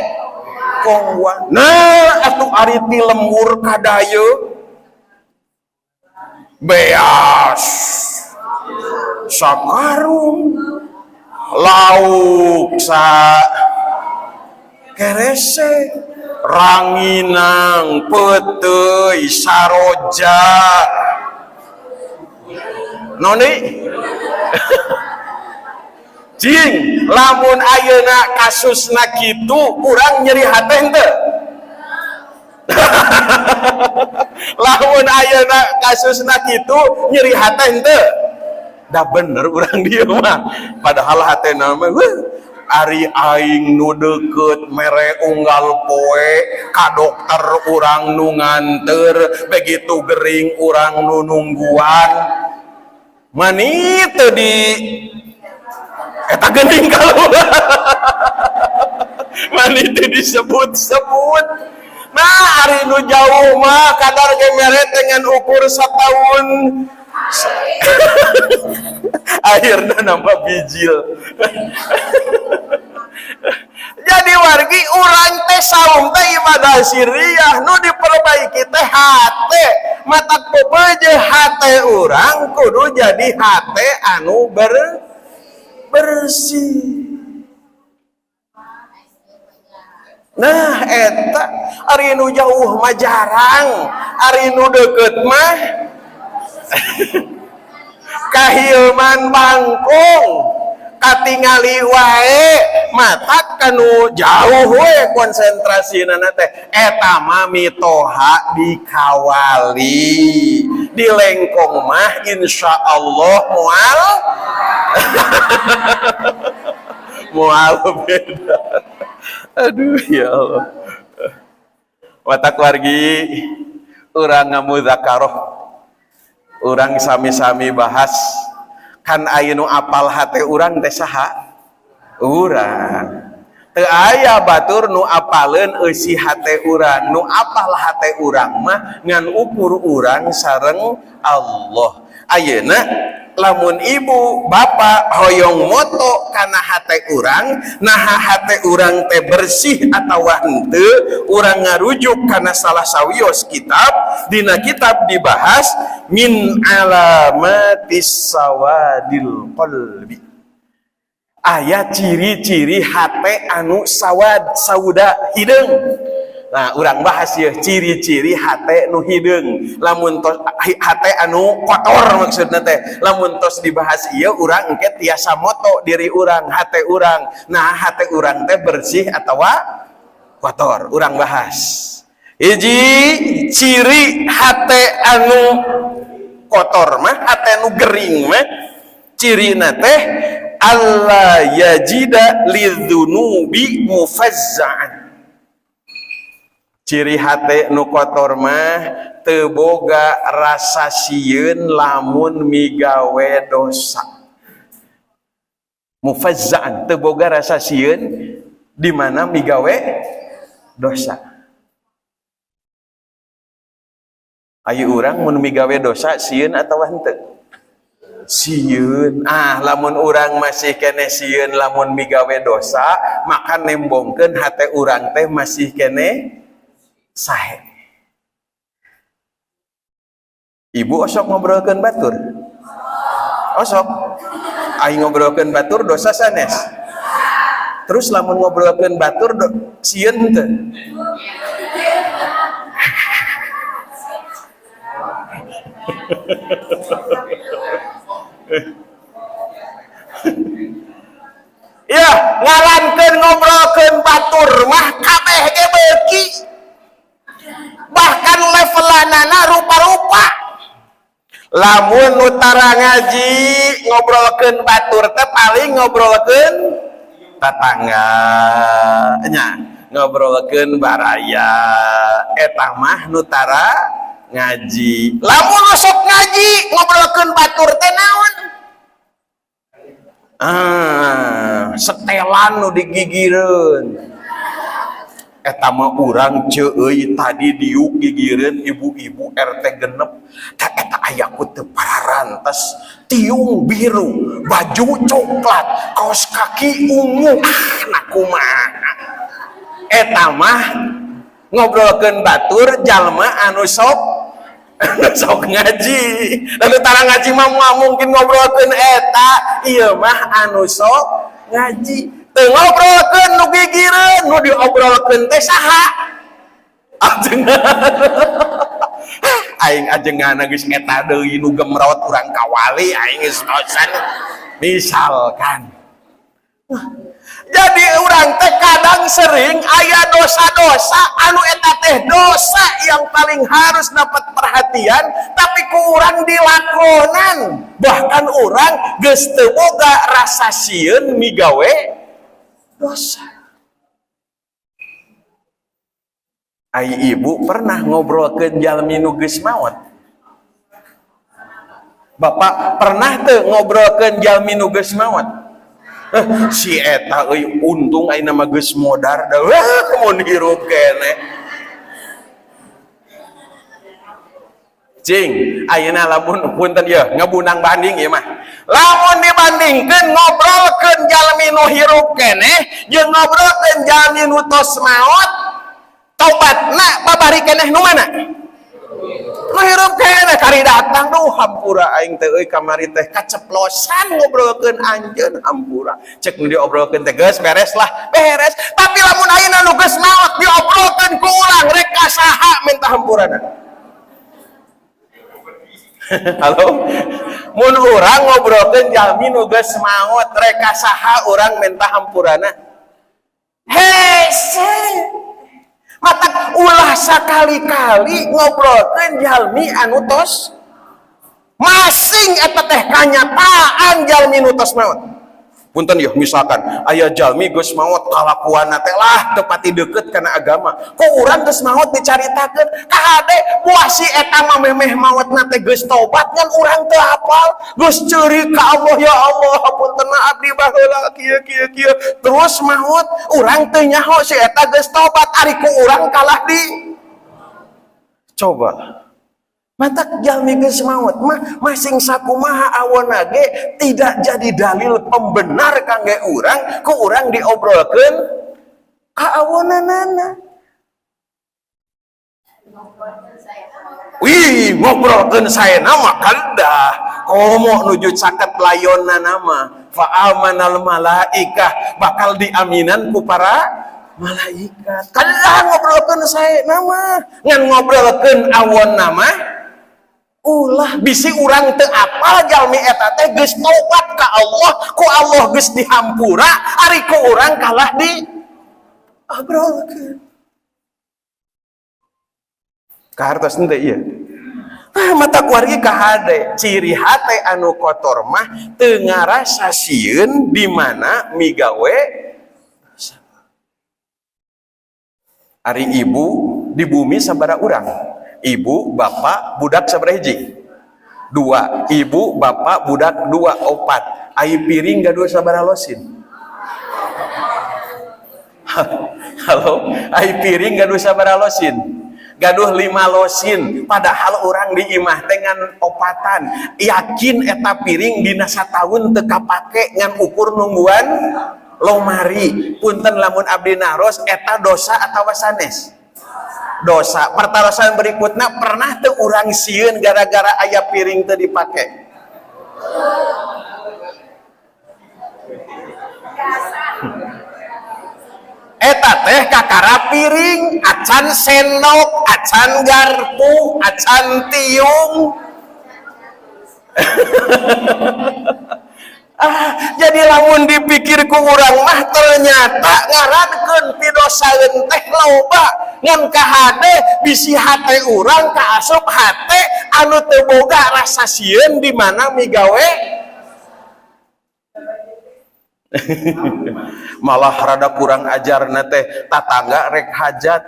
kongguan. Nah atuh ari ti lembur kadayu beas sakarung lauk sa kerese ranginang peteuy saroja noni cing lamun ayeuna kasusna kitu urang nyeri hate henteu. Lamun ayeuna kasusna kitu nyeri hate henteu. Da bener urang dieu mah padahal hatena mah ari aing nu deukeut mere unggal poe ka dokter urang nu nganteur begitu gering urang nu nungguan mani teu di eta geuning kalau mani teu disebut-sebut. Nah ari nu jauh mah kadar ge mere dengan ukur sataun akhirnya nambah bijil. Jadi wargi urang teh saum teh ibadah sirriyah nu diperbaiki teh hate matak pepeje hate urang kudu jadi hate anu bersih. Nah eta ari nu jauh mah jarang, ari nu deukeut mah kahilman bangkung katingali wae matak kanu jauh we konsentrasina teh eta mah mitoha dikawali di lengkong mah insyaallah moal beda. Aduh ya Allah. Watak wargi urang ngamudzakarah, urang sami-sami bahas kan aya nu apal hate urang teh saha? Urang. Teu aya batur nu apaleun eusi hate urang, nu apal hate urang mah ngan ukur urang sareng Allah. Ayeuna lamun ibu bapak hoyong moto kana hate urang, naha hate urang teh bersih atawa henteu, urang ngarujuk kana salah sawios kitab, dina kitab dibahas min alamatis sawadil qalbi. Aya ciri-ciri hate anu sauda hideung. Nah, urang bahas ya ciri-ciri hate nu hideung. Lamun tos hate anu kotor maksudna teh. Lamun tos dibahas ieu urang engke tiasa moto diri urang, hate urang. Nah, hate urang teh bersih atawa kotor. Urang bahas. Hiji ciri hate anu kotor mah, hate anu gering mah cirina teh alla yajida lidzunubi mufazza'an. Ciri hate nu kotor mah teu boga rasa sieun lamun migawe dosa. Mufazza'an teu boga rasa sieun di mana migawe dosa. Ayu urang mun migawe dosa sieun atawa henteu? Sieun. Lamun urang masih kene sieun lamun migawe dosa, maka nembongkeun hate urang teh masih kene sahe. Ibu osok ngobrolkeun batur? Osok. Aing ngobrolkeun batur dosa sanes. Terus lamun ngobrolkeun batur sieun teu? Ya, ngalankeun ngobrolkeun batur mah kabeh ge beuki. Bahkan levelanana rupa-rupa. Lamun nu tara ngaji ngobrolkeun batur teh paling ngobrolkeun tatangga nya, ngobrolkeun baraya eta mah nu tara ngaji. Lamun sok ngaji ngobrolkeun batur teh naon? Setelan nu digigireun. Eta mah urang ceueuy tadi diuk gigireun ibu-ibu RT genep. Tah eta aya ku teu pararantes, tiung biru, baju coklat, kaos kaki ungu. Nah kumaha? Eta mah ngobrolkeun batur jalma anu sok ngaji. Lalu tara ngaji mah mungkin ngobrolkeun eta, ieu mah anu sok ngaji. Teu ngobrolkeun nu gigireun, nu diobrolkeun teh saha? Ajengan. Aing ajengan geus eta deui nu gemrot urang kawali aing geus dosan. Misalkan. Jadi urang teh kadang sering aya dosa-dosa anu eta teh dosa yang paling harus dapat perhatian, tapi ku urang dilakonan. Bahkan urang geus teu boga rasa sieun migawe dosa. Ai ibu pernah ngobrolkeun jalmi nu geus maot? Bapak pernah teu ngobrolkeun jalmi nu geus maot? Si eta euy untung ayeuna mah geus modar da mun hirup kene. Cing, ayeuna lamun punten ya ngabunang banding ieu mah. Lamun dibandingkeun ngobrolkeun jalmi nu hirup keneh jeung ngobrolkeun jalmi nu tos maot, tobatna babari keneh nu mana? Menghirup kene kari datang tuh hampura aing teh euy kamari teh kaceplosan ngobrolkeun anjeun hampura. Cek nu diobrolkeun teh geus beres lah, beres. Tapi lamun ayeuna nu geus maot diobrolkeun ku urang rek kasaha minta hampurana. Halo. Mun urang ngobrolkeun jalmi nu geus maot rek kasaha urang minta hampurana. Hese. Matak ulah sakali-kali ngobrolkeun jalmi anu tos masing eta teh kanyataan jalmi nu tos maot. Punten yeuh misalkan aya jalmi geus maot kalakuanna teh lah teu pati deukeut kana agama. Ku urang geus maot dicaritakeun ka hade buah si eta mah memeh maotna teh geus tobat ngan urang teu hafal, geus ceurik ka Allah, ya Allah punten abdi baheula kieu terus maot urang teu nyaho si eta geus tobat ari ku urang kalah di coba. Matak jalmi geus maot mah masing sakumaha awonna ge tidak jadi dalil pembenar kangge urang ku urang diobrolkeun ka awonnana. Wih, ngobrolkeun saena mah kaldah komo nuju caket layonna nama fa amanal malaikah bakal diaminan ku para malaikat. Kaldah ngobrolkeun saena mah ngan ngobrolkeun awonna mah ulah bisi urang teu apal jalmi eta teh geus tobat ka Allah ku Allah geus dihampura ari ku urang kalah di abrolkeun kahartos teh ieu. Mata kuargi ka hade ciri hate anu kotor mah teu ngarasa sieun di mana migawe ari ibu di bumi sabaraha urang. Ibu, bapak, budak sabaraha hiji? 2. Ibu, bapak, budak 2, 4. Ai piring gaduh sabaraha losin? Halo, ai piring gaduh sabaraha losin? Gaduh 5 losin. Padahal orang di imah teh ngan opatan. Yakin eta piring dina sataun teu kapake ngan ukur nungguan lomari. Punten lamun abdi naros eta dosa atawa sanes? Dosa. Pertarosan berikutnya pernah teu urang sieun gara-gara aya piring teu dipake? Eta teh kakara piring, acan sendok, acan garpu, acan tiung. Jadi lamun dipikir ku urang mah ternyata ngarankeun ti dosa teh loba ngan ka hade bisi hate urang kaasup hate anu teu boga rasa sieun di mana migawe malah rada kurang ajarna teh tatangga rek hajat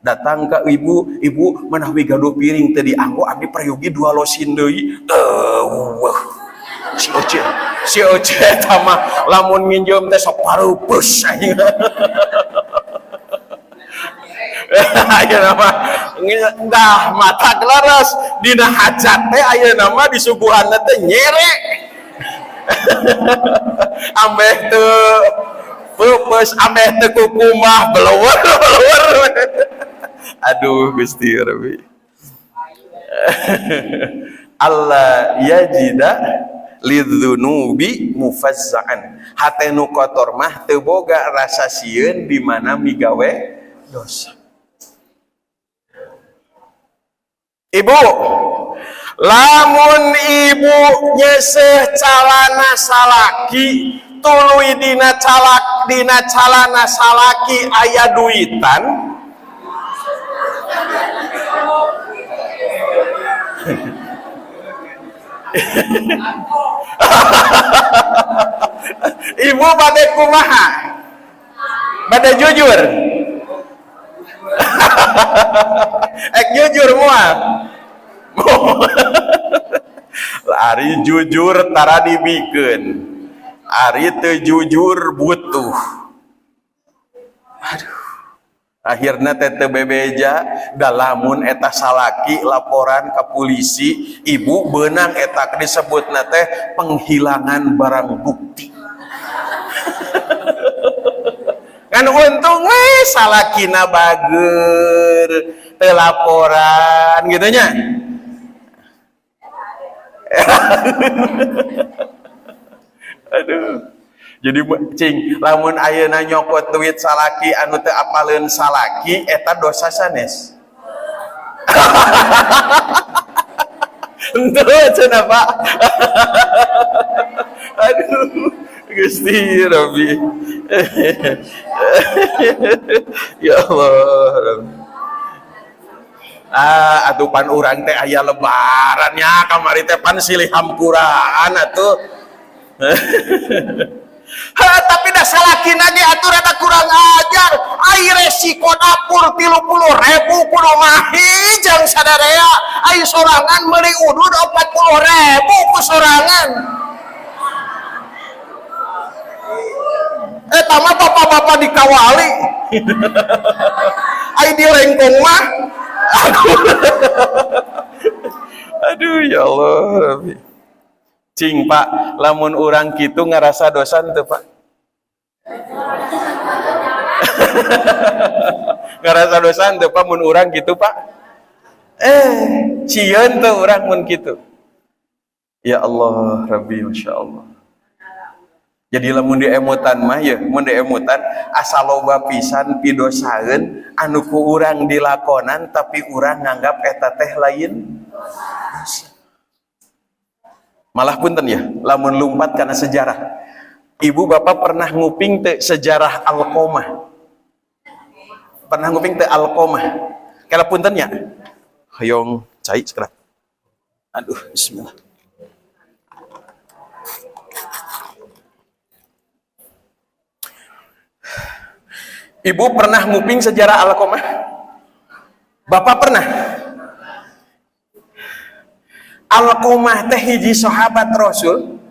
datang ke ibu manawi gaduh piring teu dianggo abdi prayogi 2 losin deui. Si Oce sama lamun nginjem teh sok pareupus anjing. Ayeuna mah dah mata gelaras dina hajat teh ayeuna mah disuguhanna teh nyere. Ambeh teu peupeus ambeh teu kukumah beleuwer. Aduh Gusti Rabbi. Allah yajida lidzunubi mufazza'an. Hate nu kotor mah teu boga rasa sieun di mana migawe dosa. Ibu, lamun ibu nyeseh calana salaki tuluy dina calana salaki aya duitan ibu bade kumaha? Bade jujur? Ek jujur moal? Ari jujur tara dibikeun, ari teu jujur butuh. Aduh, akhirna teh teu bebeja da lamun eta salaki laporan ka polisi, ibu beunang eta disebutna teh penghilangan barang bukti. Kan untung we salakina bageur teu laporan gitu nya. Aduh. Jadi cing, lamun ayeuna nyokot duit salaki anu teu apaleun salaki eta dosa sanes. Henteu cenah Pak. Aduh, Gusti Rabbi. Ya Allah. Atuh pan urang teh aya lebarannya kamari teh pan silih hampuraan atuh. Tapi dah salaki nage aturan kurang ajar. Ai resiko dapur 30.000 kudu mahijang sadarea. Ai sorangan meuli udud 40.000 ku sorangan. Tama bapak-bapak dikawali. Ai di lengkong mah. Aduh ya Allah Rabbi. Cing Pak, lamun urang kitu ngarasa dosa teu Pak? Ngarasa dosa teu Pak mun urang kitu Pak? Cieun teu urang mun kitu. Ya Allah Rabbi, Masya Allah. Jadi lamun diemutan mah ya, mun diemutan asal loba pisan pidosaeun anu ku urang dilakonan tapi urang nganggap eta teh lain dosa. Malah punten ya, lamun lumpat karena sejarah. Ibu bapak pernah nguping teu sejarah Alqomah? Pernah nguping teu Alqomah? Kala punten ya. Hoyong cai sekarang. Aduh, bismillah. Ibu pernah nguping sejarah Alqomah? Bapak pernah? Alqomah teh hiji sahabat Rasul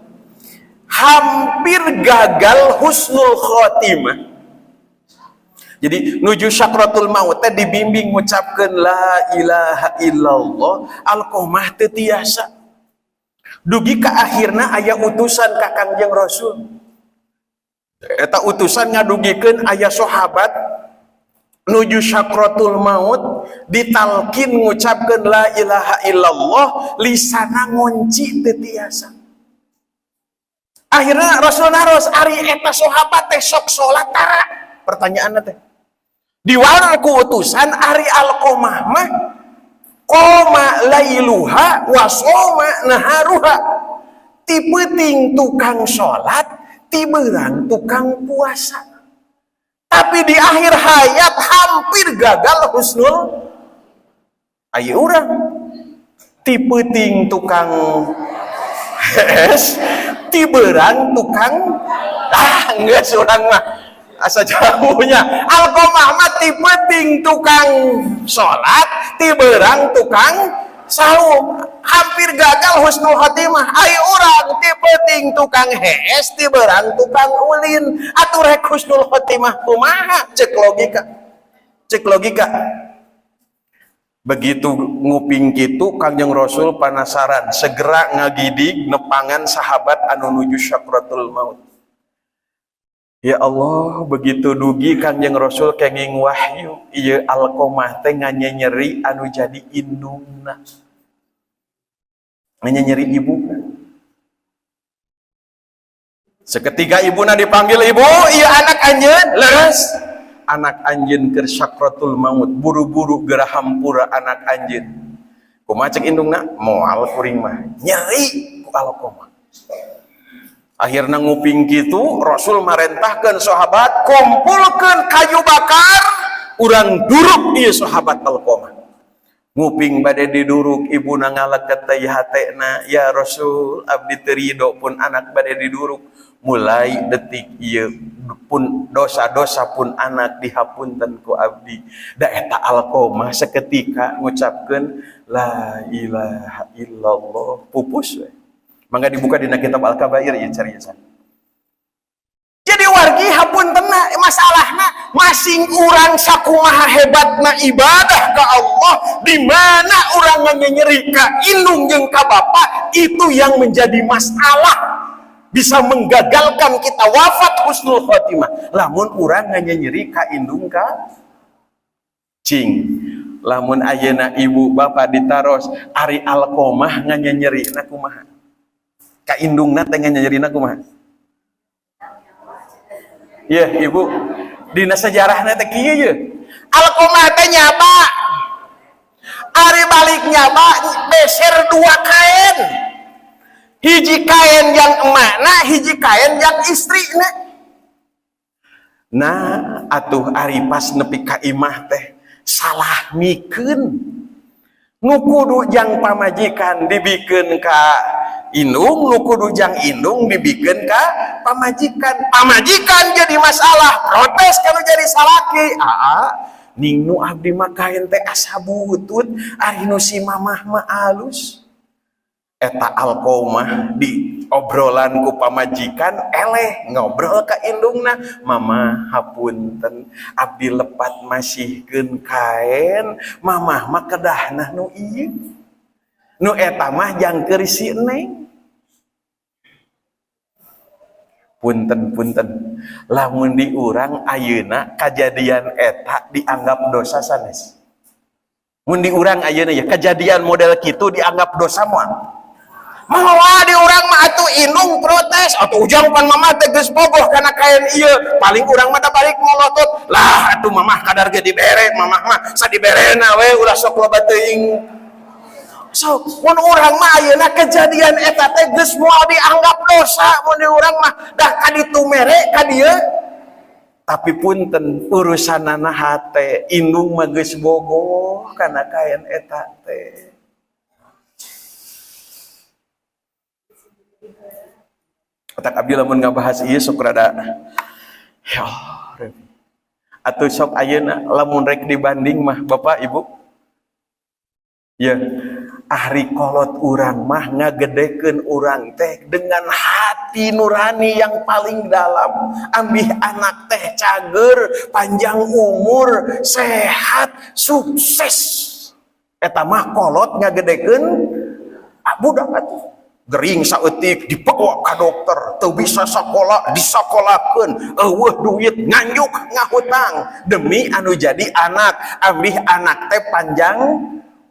hampir gagal husnul khotimah. Jadi nuju syakratul maut teh dibimbing ngucapkeun la ilaha illallah. Alqomah teu tiasa. Dugi ka akhirna aya utusan ka Kangjeng Rasul. Eta utusan ngadugikeun aya sahabat nuju syakratul maut ditalkin ngucapkeun la ilaha illallah lisana ngunci teu tiasa. Akhirna Rasul naros ari eta sahabat teh sok salat tara. Pertanyaanna teh diwalar ku utusan ari Alqomah mah qoma lailuha wa shoma naharuha. Ti peuting tukang salat, ti beurang tukang puasa. Tapi di akhir hayat hampir gagal husnul. Ayo urang ti peuting tukang ti beurang tukang geus urang mah asa jauhnya. Alqomah mah ti peuting tukang salat, ti beurang tukang saum. Hampir gagal husnul khotimah. Ayo urang ti peuting tukang hees, ti beurang tukang ulin. Atuh rek husnul khotimah kumaha? Cek logika. Begitu nguping kitu Kangjeng Rasul penasaran, segera ngagidig nepangan sahabat anu nuju syakratul maut. Ya Allah, begitu dugi Kangjeng Rasul kenging wahyu, ieu Alqomah teh nganyeri anu jadi indungna. Nyeri ibu. Seketika ibuna dipanggil, ibu, iya anak anjeun, leres. Anak anjeun keur syakratul maut, buru-buru geura hampura anak anjeun. Kumaha cek indungna? Moal kuring mah nyeri ku Alqomah. Akhirna nguping kitu Rasul marentahkeun sahabat kumpulkeun kayu bakar, urang duruk ieu sahabat Alqomah. Nguping bade diduruk ibuna ngaleket teh hatena, ya Rasul abdi teu ridho pun anak bade diduruk. Mulai detik ieu pun dosa-dosa pun anak dihapunten ku abdi. Da eta Alqomah saketika ngucapkeun la ilaha illallah pupus we. Mangga dibuka dina kitab Al-Kabair ieu cariosan. Jadi wargi hapuntenna masalahna masing urang sakumaha hebatna ibadah ka Allah, di mana urang nyeri ka indung jeung ka bapa, itu yang menjadi masalah. Bisa menggagalkan kita wafat husnul khotimah. Lamun urang nyeri ka indung ka cing. Lamun ayeuna ibu bapak ditaros ari Alqomah nyeri na kumaha? ka indungna teh nyanyerina kumaha? Iya, Ibu. Dina sejarahna teh kieu ye. Alkomah teh nyaba. Ari balik nyaba beser 2 kain. Hiji kain yang emakna, hiji kain yang istrina. Nah, atuh ari pas nepi ka imah teh salah mikeun. Nu kudu jang pamajikan dibikeun ka indung, nu kudu jang indung dibikeun ka pamajikan. Pamajikan jadi masalah, protes kalau jadi salaki. Ning nu abdi mah kain teh asa butut, ari nu si mamah mah alus. Eta alkomah di obrolan ku pamajikan eleh ngobrol ka indungna, mama hapunten abdi lepat masihkeun kain, mamah mah kedahna nu ieu, nu eta mah jangkeur si neng. Punten lamun di urang ayeuna kajadian eta dianggap dosa sanes. Mun di urang ayeuna ya kejadian model kitu dianggap dosa moal. Mawa di urang mah atuh indung protes atuh ujang pan mamah teh geus bogoh kana kain ieu, paling urang mah da balik ngolotot lah atuh mamah kadar ge dibere, mamah mah sadiberena we ulah sok loba teuing. Sok mun urang mah ayeuna kejadian eta teh geus moal dianggap dosa mun di urang mah dah kaditu mere ka dieu. Tapi punten urusanana hate indung mah geus bogoh kana kain eta teh. Otak abdi lamun ngabahas ieu sok rada ya atuh sok ayeuna lamun rek dibanding mah Bapak Ibu ya ahri kolot urang mah ngagedekeun urang teh dengan hati nurani yang paling dalam, ambih anak teh cager, panjang umur, sehat, sukses. Eta mah kolot ngagedekeun budak atuh. Gering saeutik dibawa ka dokter, teu bisa sakola disakolahkeun, eueuh duit nganjuk ngahutang demi anu jadi anak, ambih anak teh panjang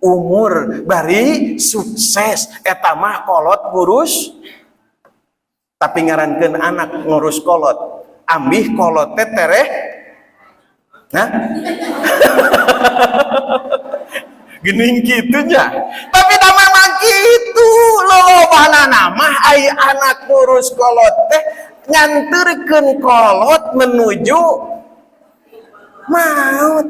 umur bari sukses. Eta mah kolot ngurus, tapi ngarankeun anak ngurus kolot, ambih kolot teh tereh nah gening kitunya. Tapi nama mah kitu lolobana nama ai anak ngurus kolot teh nyanterkeun kolot menuju maut.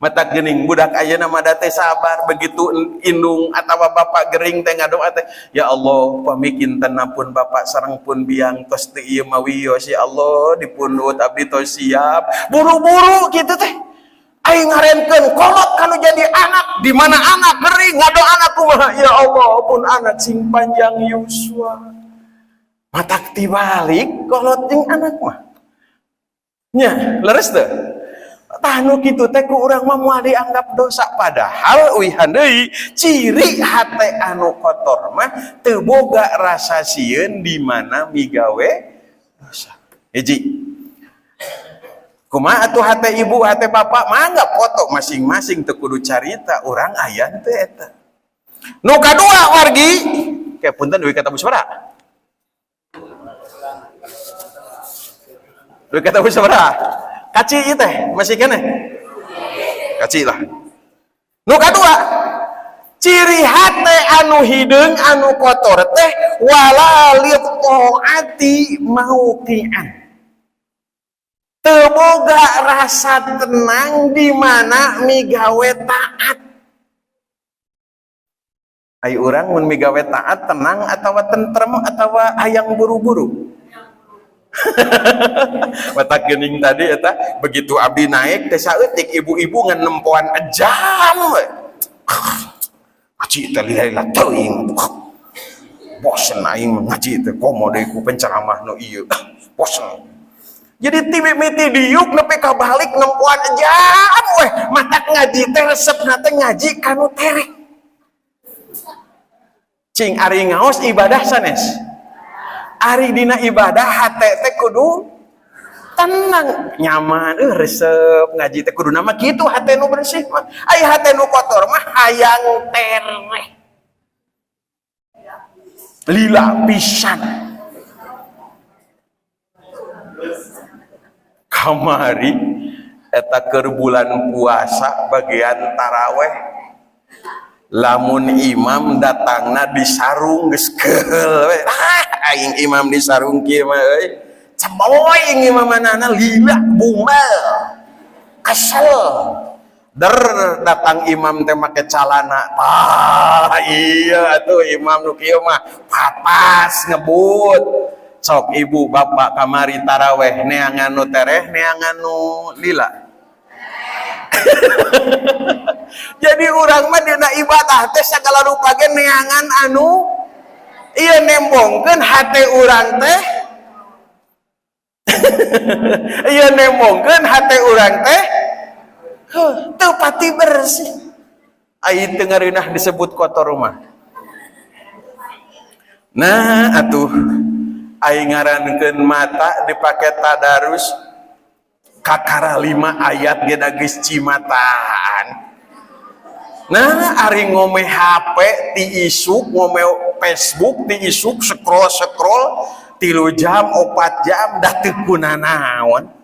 Mata geuning budak ayeuna mah da teh sabar, begitu indung atawa bapak gering teh ngadoa teh, ya Allah pamikintenna-pun bapak sareng pun biang tos teu ieu mawios ya Allah dipundut abdi tos siap. Buru-buru kitu teh. Aing ngarenkeun kolot kanu jadi anak, di mana anak gering ngadoana kumaha, ya Allah pun anak sing panjang yuswa. Matak tibalik kolot jeung anak mah. Nya, leres teu? Tah nu kitu teh ku urang mah moal dianggap dosa, padahal uihan deui ciri hate anu kotor mah teu boga rasa sieun di mana migawe dosa. Hiji, kumaha atuh hate ibu hate bapak mangga foto masing-masing teu kudu carita urang aya teu eta. Nu kadua wargi, kayak punten duit kata musyawarah. Duit kata musyawarah. Kaci ieu teh masih keneh. Kaci lah. Nu kadua, ciri hate anu hideung anu kotor teh wala li taati mauqian. Teu boga rasa tenang di mana migawe taat. Ai urang mun migawe taat tenang atawa tentrem atawa hayang buru-buru. Mata geuning tadi eta begitu abdi naik teh saeutik ibu-ibu ngan nempoan ejam we. Aci teh lila teuing. Bosen aing ngaji teh komo deui ku penceramah nu ieu. Bosen. Jadi timiti diuk nepi ka balik nempuan jam weh matak ngaji teh resepna teh ngaji kanu terek. Cing ari ngaos ibadah sanes. Ari dina ibadah hate teh kudu tenang, nyaman, resep ngaji teh kudu nama kitu hate nu bersih mah. Ai hate nu kotor mah hayang tereh. lila pisan. Kamari eta keur bulan puasa bagian taraweh, lamun imam datangna disarung geus keul we. Aing imam disarung kieu mah euy caboy imam manana lila bumbal kesel. Datang imam teh make calana. Iya atuh imam nu kieu mah papas ngebut. Sok ibu bapak kamari taraweh neangan nu tereh neangan nu lila. Jadi urang mah dina ibadah teh sagala rupa ge neangan anu ieu nembongkeun hate urang teh. Ieu nembongkeun hate urang teh teu pati bersih. Ai teu ngareunah disebut kotor rumah. Nah atuh aing ngarankeun mata dipake tadarus kakara 5 ayat ge da geus cimataan. Nah ari ngome HP ti isuk, ngome Facebook ti isuk, scroll 3 jam 4 jam dah teu kunanaon.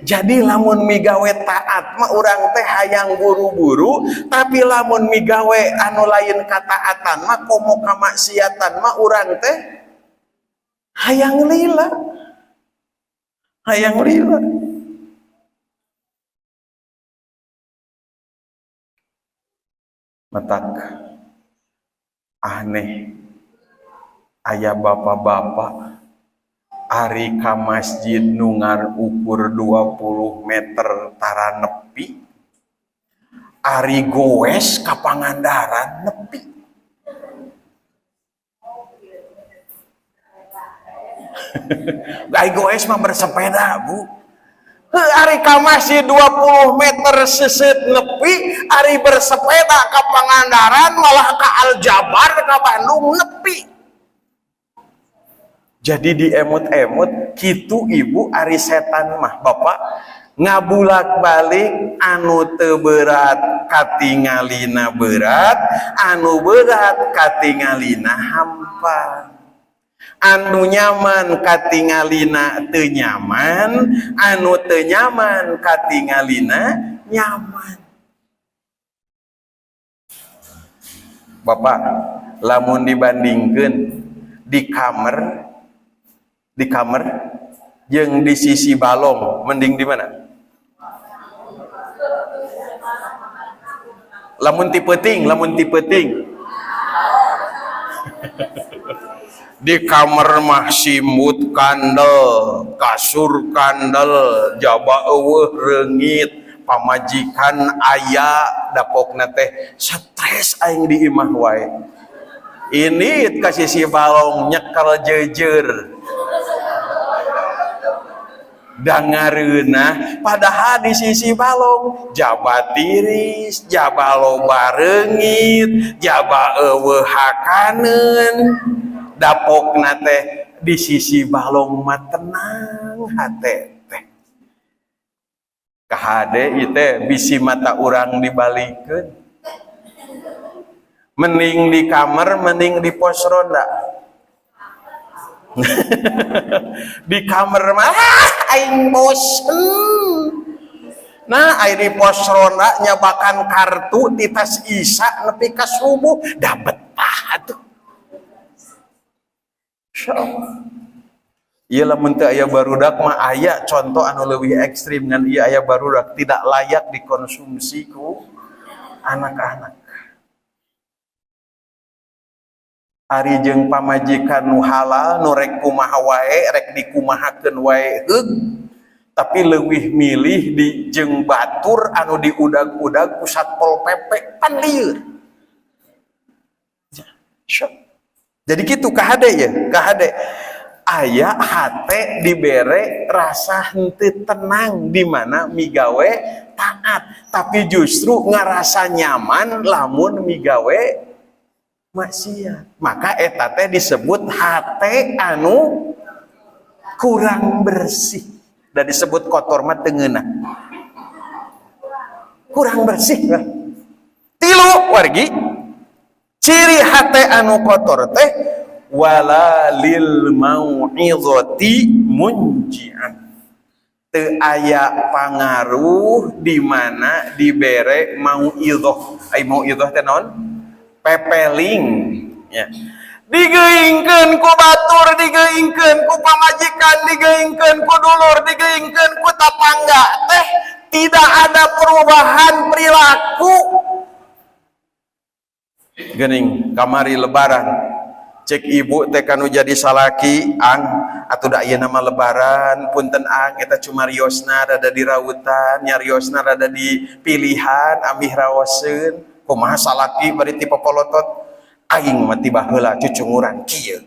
Jadi lamun migawe taat mah urang teh hayang buru-buru, tapi lamun migawe anu lain kataatan mah komo kamaksiatan mah urang teh hayang lila. Hayang lila. Matak aneh aya bapak-bapak ari ka masjid nungar ukur 20 meter tara nepi, ari goes ka Pangandaran nepi. Gai goes mah bersepeda bu. Ari ka masjid 20 meter seset nepi, ari bersepeda ka Pangandaran malah ka Aljabar ka Bandung nepi. Jadi diemut-emut kitu ibu ari setan mah bapak ngabulak balik anu teu berat katingalina berat, anu berat katingalina hampa. Anu nyaman katingalina teu nyaman, anu teu nyaman katingalina nyaman. Bapak lamun dibandingkeun di kamar jeung di sisi balong mending di mana? Lamun ti peuting di kamar mah simut kandel, kasur kandel, jaba eueuh reungit, pamajikan aya, dapokna teh stres aing di imah wae. Ini ka sisi balong nyekel jejer. Dangareuna padahal di sisi balong jaba tiris, jaba loba reungit, jaba eueuh hakaneun. Dapokna teh di sisi balong mah tenang hate teh. Kahade ieu teh bisi mata urang dibalikeun. Mending di kamar, mending di pos ronda. Di kamar mah aing bosen. Nah aing di pos ronda nyabakan kartu di tas isya nepi ka subuh da betah atuh. Insyaallah. Ieu lamun teu aya barudak mah aya contoh anu leuwih ekstrim ngan ieu aya barudak tidak layak dikonsumsi ku anak-anak. Ari jeung pamajikan nu halal nu rek kumaha wae rek dikumahakeun wae tapi leuwih milih di jeung batur anu diudag-udag ku Satpol PP pan lieur. Jadi kitu kahade ya, kahade aya hate dibere rasa henteu tenang di mana migawe taat, tapi justru ngarasa nyaman lamun migawe maksiat. Maka eta teh disebut hate anu kurang bersih. Dan disebut kotor mah teu ngeunah. Kurang bersih lah. Tilu wargi ciri hate anu kotor teh wala lil mau'izati munjian. Teu aya pangaruh di mana dibere mau'izah. Ai mau'izah teh naon? Pepeling ya. Digeingkeun ku batur, digeingkeun ku pamajikan, digeingkeun ku dulur, digeingkeun ku tetangga teh tidak ada perubahan perilaku. Geuning kamari lebaran cek ibu teh kanu jadi salaki ang atuh da ieu nama lebaran punten ang eta cumariosna rada di rautan nyariosna rada di pilihan amih raoseun kumaha salaki bari ti popolotot aing mah tiba heula cucunguran kieu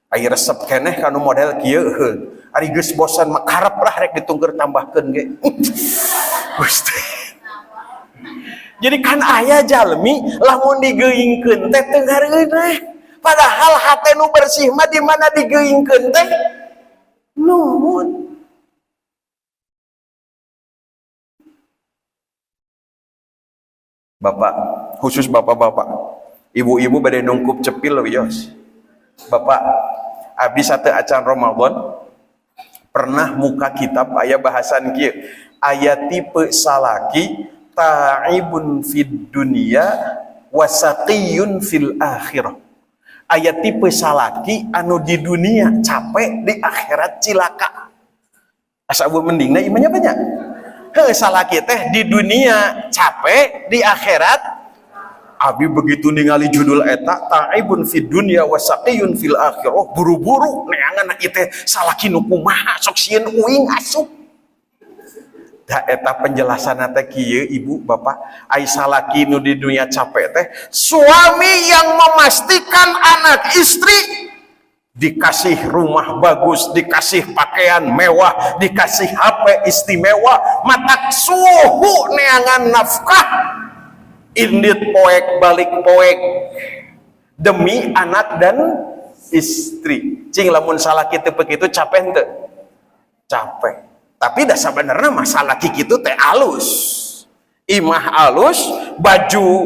aya resep keneh kanu model kieu heuh ari geus bosan mah karep lah rek ditungker tambahkeun ge Gusti. Jadi kan aya jalmi lamun digeingkeun teh teu ngareunah. Padahal hate nu bersih mah di mana digeingkeun teh nuhun. Bapak, khusus bapak-bapak, ibu-ibu bade nungkup cepil wios. Bapak, abdi sateu acan Ramadan pernah muka kitab aya bahasan kieu. Aya tipe salaki ta'ibun fid dunya wasaqiyun fil akhirah. Aya tipe salaki anu di dunia capek, di akhirat cilaka. Asa abu mendingna imanya banyak. Heuh salaki teh di dunia capek, di akhirat abi begitu ningali judul eta ta'ibun fid dunya wasaqiyun fil akhirah buru-buru neangan ieu teh salaki nu kumaha sok sieun uing asup. Da eta penjelasan teh kieu ibu bapak ai salaki nu di dunia capek teh suami yang memastikan anak istri dikasih rumah bagus, dikasih pakaian mewah, dikasih HP istimewa, matak suhu neangan nafkah indit poek balik poek demi anak dan istri. Cing lamun salaki teu begitu capek henteu? Capek. Tapi dah sebenarnya masalah kikitu teh alus, imah alus, baju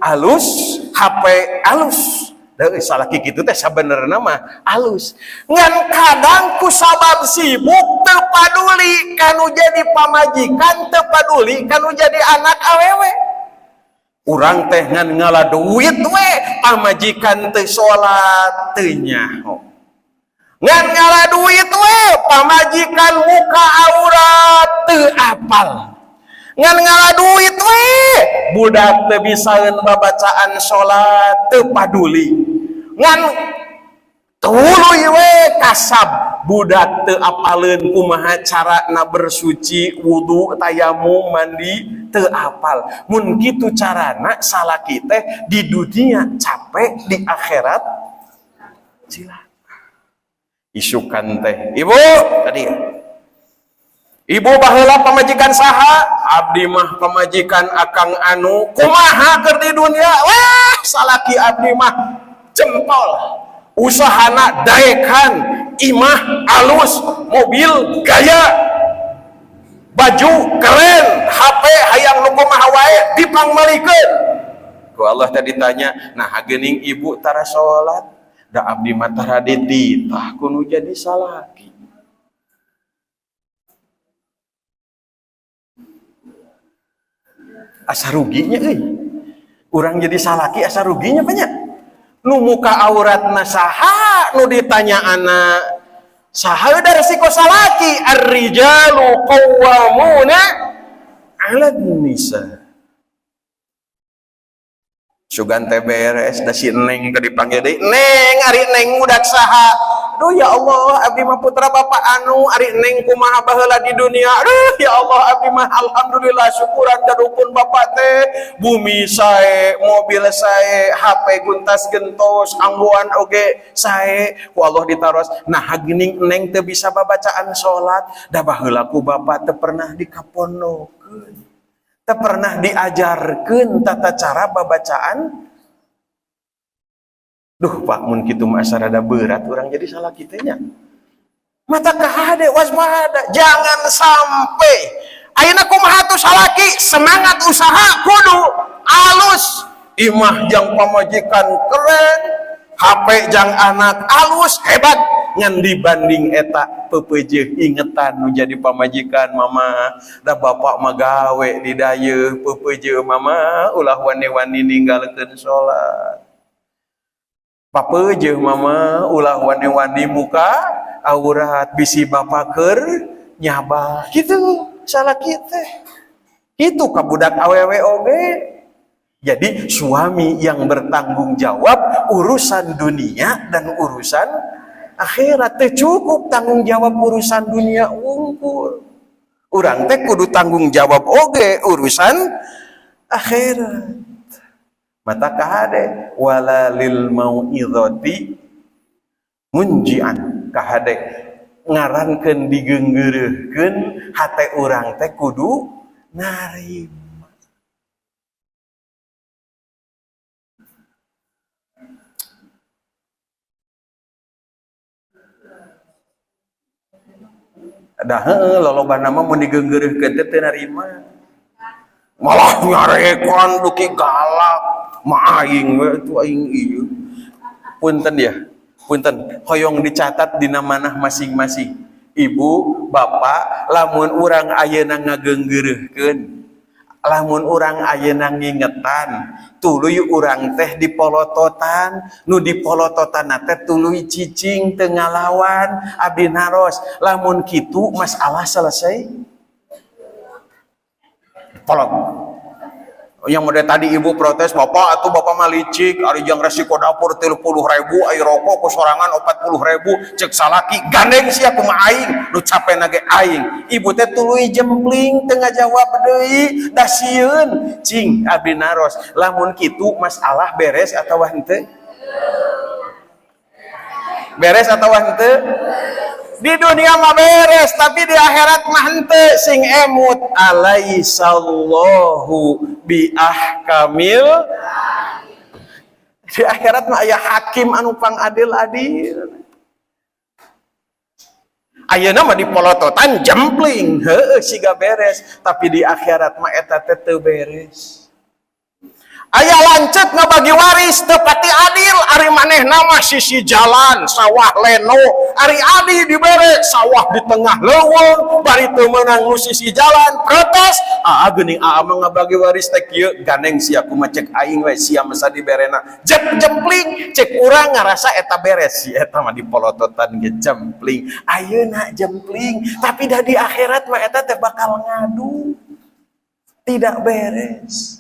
alus, HP alus. Dari salah kikitu teh sebenarnya mah alus. Ngan kadang ku sabab sibuk teu paduli kanu jadi pamajikan, teu paduli kanu jadi anak awewe. Urang teh ngan ngala duit we, pamajikan teu salat teu nyaho. Ngan ngala duit we, pamajikan muka aurat teu apal. Ngan ngala duit we, budak teu bisaeun babacaan salat teu paduli. Ngan tuluy we kasab, budak teu apaleun kumaha carana bersuci, wudu, tayamum, mandi teu apal. Mun kitu carana salaki teh di dunia capek, di akhirat cilaka. Isukan teh ibu tadi ibu baheula pamajikan saha abdi mah pamajikan akang anu kumaha keur di dunia wah salaki abdi mah jempol usahana daekan imah alus mobil gaya baju keren HP hayang nu kumaha wae dipangmalikeun ku Allah tadi tanya nah geuning ibu tara salat da abdi mah tara dititah kudu jadi salaki. Asa ruginya euy. Urang jadi salaki asa ruginya banyak. Nu muka auratna saha nu ditanyaanna saha da resiko salaki ar-rijalu qawwamuna 'alan nisa. Sugan teh beres da si Neng teh dipanggil deui. Neng, ari Neng budak saha? Aduh ya Allah, abdi mah putra bapak anu ari Neng kumaha baheula di dunia. Aduh ya Allah, abdi mah alhamdulillah syukuran dadukun bapak teh. Bumi sae, mobil sae, HP guntas gentos, angguan oge sae. Ku Allah ditaros. Nah geuning Neng teu bisa babacaan salat, da baheula ku bapak teu pernah dikapondokeun. Teu pernah diajarkeun tata cara babacaan. Duh Pak mun kitu mah asa rada berat urang jadi salah kitanya. Mata kahade waspada jangan sampai ayeuna kumaha tuh salaki semangat usaha kudu alus imah jang pamajikan keren HP jang anak alus hebat ngan dibanding eta pepeujeuh ingetan nu jadi pamajikan mama da bapak magawe di dayeuh pepeujeuh mama ulah wani-wani ninggalkeun salat papeujeuh mama ulah wani-wani muka aurat bisi bapak keur nyaba kitu salah kita itu kabudak awewe oge. Jadi suami yang bertanggung jawab urusan dunia dan urusan akhirat teh cukup tanggung jawab urusan dunia unggul. Urang teh kudu tanggung jawab oge urusan akhirat. Mata kahade wala lil mau'izati munjian kahade ngarankeun digeunggeureurkeun hate urang teh kudu narima. Dah lolobana mah mun digeunggeureurkeun teh teu narima. Malah nyarekan duki galak, mah aing we tu aing ieu. Punten ya, punten hoyong dicatat dina manah masing-masing. Ibu, bapak, lamun urang ayeuna ngageunggeureurkeun, lamun urang ayeuna ngingetan, tuluy urang teh dipolototan, nu dipolototan teh tuluy cicing teu ngalawan, abdi naros. Lamun kitu masalah selesai. Polot. Yang model tadi ibu protes, bapak atuh bapak mah licik, ari jang resiko dapur 30.000, ai rokok ku sorangan 40.000, cek salaki gandeng sia kumaha aing, nu capena ge aing. Ibu teh tuluy jempling teu ngajawab deui, da sieun cing abdi naros. Lamun kitu masalah beres atawa henteu? Beres atawa henteu? Di dunia mah beres, tapi di akhirat mah henteu sing emut. Alaihissallahu bi ahkamil. Di akhirat mah aya hakim anu pangadil-adil. Ayeuna mah dipolototan jempling, heueuh siga beres, tapi di akhirat mah eta teh teu beres. Aya lancet ngabagi waris teu pati adil, ari manehna mah sisi jalan sawah leno, ari adi dibere sawah di tengah leuweung, bari teu meunang nu sisi jalan protes. Geuning mah ngabagi waris teh kieu gandeng sia kumaha cek aing we sia masa diberena. Jempling cek urang ngarasa eta beres, si eta mah dipolototan ge jempling. Ayeuna jempling, tapi dah di akhirat mah eta teh bakal ngadu. Tidak beres.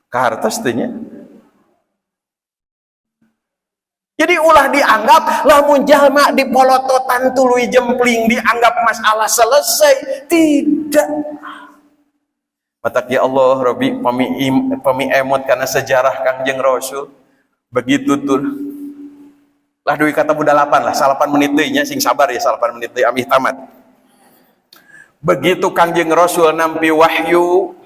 Kahartos teh nya. Jadi ulah dianggap lamun jalma dipolototan tuluy jempling dianggap masalah selesai. Tidak. Matak ya Allah Rabbi pami emot karena sejarah Kangjeng Rasul. Begitu tuh. Lah duit kata budak 8 lah, 8 menit deui nya sing sabar ya 8 menit deui amih tamat. Begitu Kangjeng Rasul nampi wahyu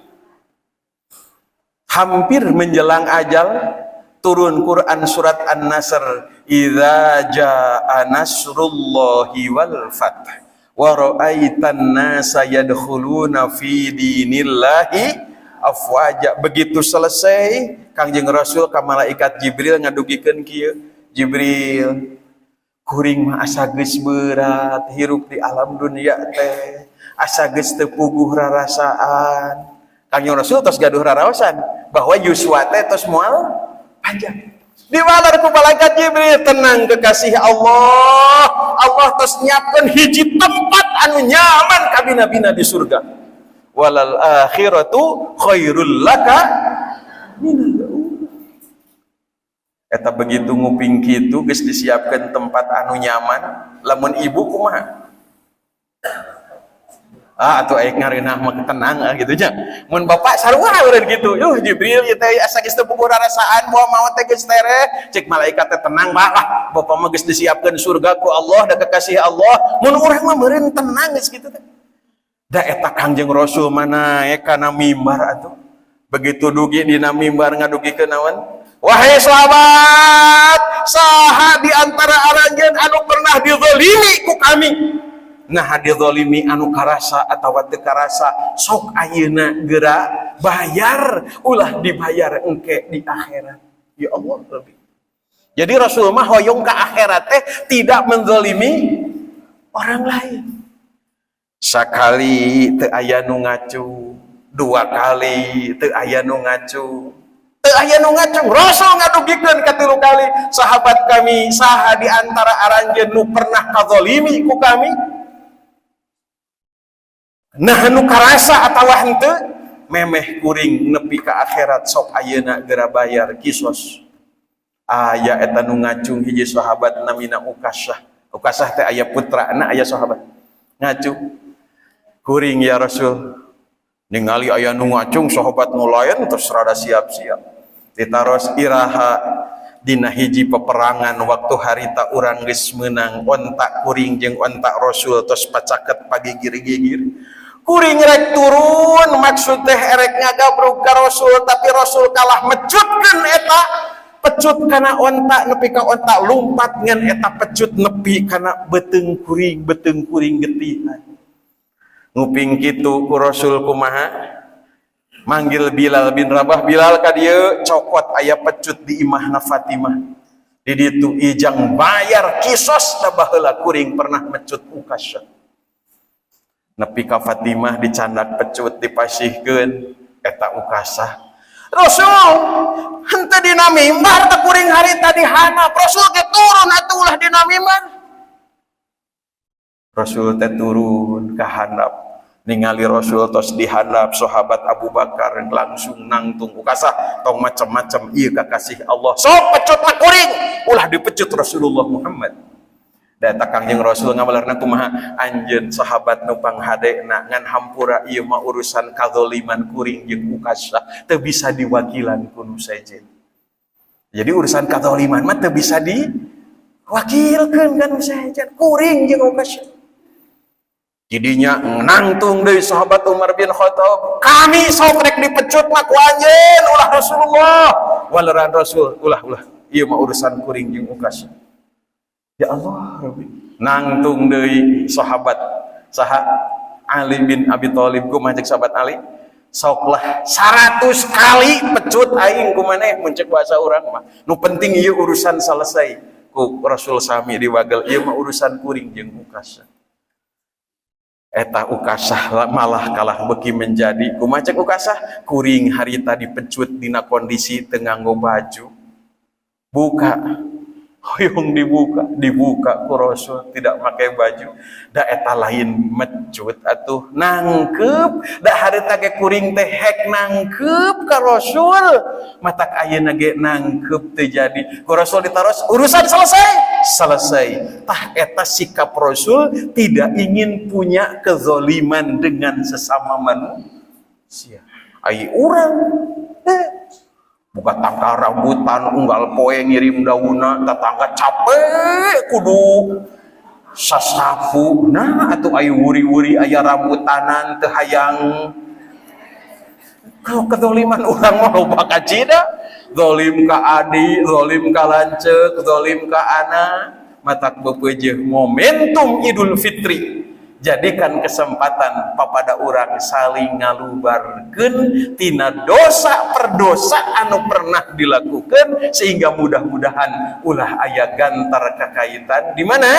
hampir menjelang ajal, turun Quran surat An-Nasr, idza jaa nasrullahi wal fath wa ra'aitan nasa yadkhuluna fi dinillahi afwaja. Begitu selesai Kangjeng Rasul ka malaikat Jibril ngadugikeun kieu, Jibril kuring mah asa geus berat hirup di alam dunia teh, asa geus teu puguh rarasaan. Kangjeng Rasul tos gaduh raraosan bahwa yuswa teh tos moal panjang. Diwalar ku malaikat Jibril, tenang kekasih Allah. Allah tos nyiapkeun hiji tempat anu nyaman ka bina-bina di surga. Walal akhiratu khairul laka minal ula. Eta begitu nguping kitu geus disiapkeun tempat anu nyaman, lamun ibu kumaha? Atuh aing ngareunah mah tenang gitu nya. Mun bapak sarua urang gitu. Yuh Jibril ieu teh asa geus teu puguh rarasaan moal maot teh geus tere. Cek malaikat teh tenang lah. Bapak mah geus disiapkeun surga ku Allah da kekasih Allah. Mun urang mah meureun tenang geus kitu teh. Da eta Kangjeng Rasul mana naik kana mimbar atuh. Begitu dugi dina mimbar ngadugikeun naon? Wahai sahabat, saha di antara aranjeun anu pernah dizalimi ku kami? Nah dizalimi anu karasa atawa teu karasa, sok ayeuna geura bayar, ulah dibayar engke di akhirat. Ya Allah Rabbi. Jadi Rasul mah hoyong ke akhirat teh tidak menzalimi orang lain. Sakali teu aya nu ngacu, dua kali teu aya nu ngacu. Teu aya nu ngacu, Rasul ngadugikeun ka 3 kali, sahabat kami saha di antara aranjeun nu pernah kazalimi ku kami? Nah nu karasa atawa henteu? Memeh kuring nepi ka akhirat sok ayeuna geura bayar kisos. Aya eta nu ngacung hiji sahabat namina Ukasah. Ukasah teh aya putrana aya sahabat. Ngacu. Kuring ya Rasul. Ningali aya nu ngacung sahabat nu lain terus rada siap-siap. Ditaros iraha dina hiji peperangan waktu harita urang geus meunang ontak kuring jeung ontak Rasul tos pacaket pagigir-gigir. Kuring rek turun maksud teh erek ngagabrug ka Rasul tapi Rasul kalah mecutkeun eta pecut kana onta nepi ka onta lumpat ngan eta pecut nepi kana beuteung kuring getihan. Nguping kitu ku Rasul kumaha? Manggil Bilal bin Rabah, Bilal ka dieu cokot aya pecut di imahna Fatimah. Di ditu ijang bayar kisos da baheula kuring pernah mecut Ukasah. Nepi ka Fatimah dicandak pecut dipasihkeun eta Ukasah. Rasul henteu dina mimbar teh kuring harita dihanap. Rasul ge turun atuh ulah dina mimbar. Rasul teh turun ka handap. Ningali Rasul tos dihandap sahabat Abu Bakar langsung nangtung Ukasah tong macem-macem ieu kakasih Allah. Sok pecut mah kuring ulah dipecut Rasulullah Muhammad. Da Kangjeng Rasul ngabalarna kumaha? Anjeun sahabat nu panghadena ngan hampura ieu mah urusan kadzaliman kuring jeung Ukasah teu bisa diwakilan ku nu sejen. Jadi urusan kadzaliman mah teu bisa diwakilkeun ka nu sejen, kuring jeung Ukasah. Jidinya nangtung deui sahabat Umar bin Khattab, kami sok rek dipecut mah ku anjeun ulah Rasulullah. Waleran Rasul, ulah ieu mah urusan kuring jeung Ukasah. Ya Allah Rabbi. Nangtung deui sahabat saha Ali bin Abi Thalib kumaha cek sahabat Ali soklah 100 kali pecut aing ku maneh mun cek bahasa urang mah nu penting ieu urusan selesai ku Rasul sami diwagel ieu mah urusan kuring jeung Ukasah. Eta Ukasah malah kalah beki menjadi kumaha cek Ukasah kuring harita dipecut dina kondisi teu nganggo baju buka hoyong dibuka ku Rasul tidak pakai baju da eta lain mecut atuh nangkep da harita ge kuring teh hek nangkep ka Rasul matak ayeuna ge nangkep teu jadi ku Rasul ditaros urusan selesai tah eta sikap Rasul tidak ingin punya kezaliman dengan sesama manusia. Ai urang buka tangka rambutan unggal poe ngirim dauna tetangga capek kudu sasapu nah atuh ayu wuri-wuri aya rambutanan teu hayang kalau kedzaliman urang mah loba kacida zalim ka adi zalim ka lanceuk zalim ka anak matak bepeujeuh momentum Idul Fitri jadikan kesempatan papada urang saling ngalubarkeun tina dosa perdosa anu pernah dilakukan sehingga mudah-mudahan ulah aya gantar kakaitan di mana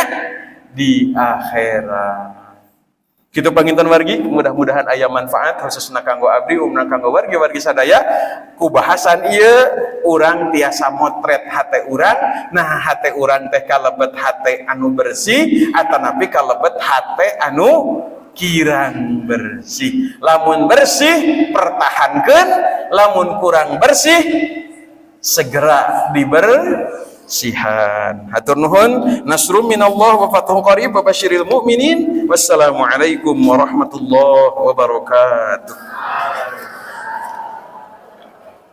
di akhirat. Kitu panginten wargi mudah-mudahan aya manfaat khususna kanggo abdi umna kanggo wargi-wargi sadaya ku bahasan ieu urang tiasa motret hate urang nah hate urang teh kalebet hate anu bersih atanapi kalebet hate anu kirang bersih. Lamun bersih pertahankeun, lamun kurang bersih segera dibersihan. Hatur nuhun, nasrum minallah wa fathun qarib wa basyiril mu'minin. Wassalamualaikum warahmatullahi wabarakatuh.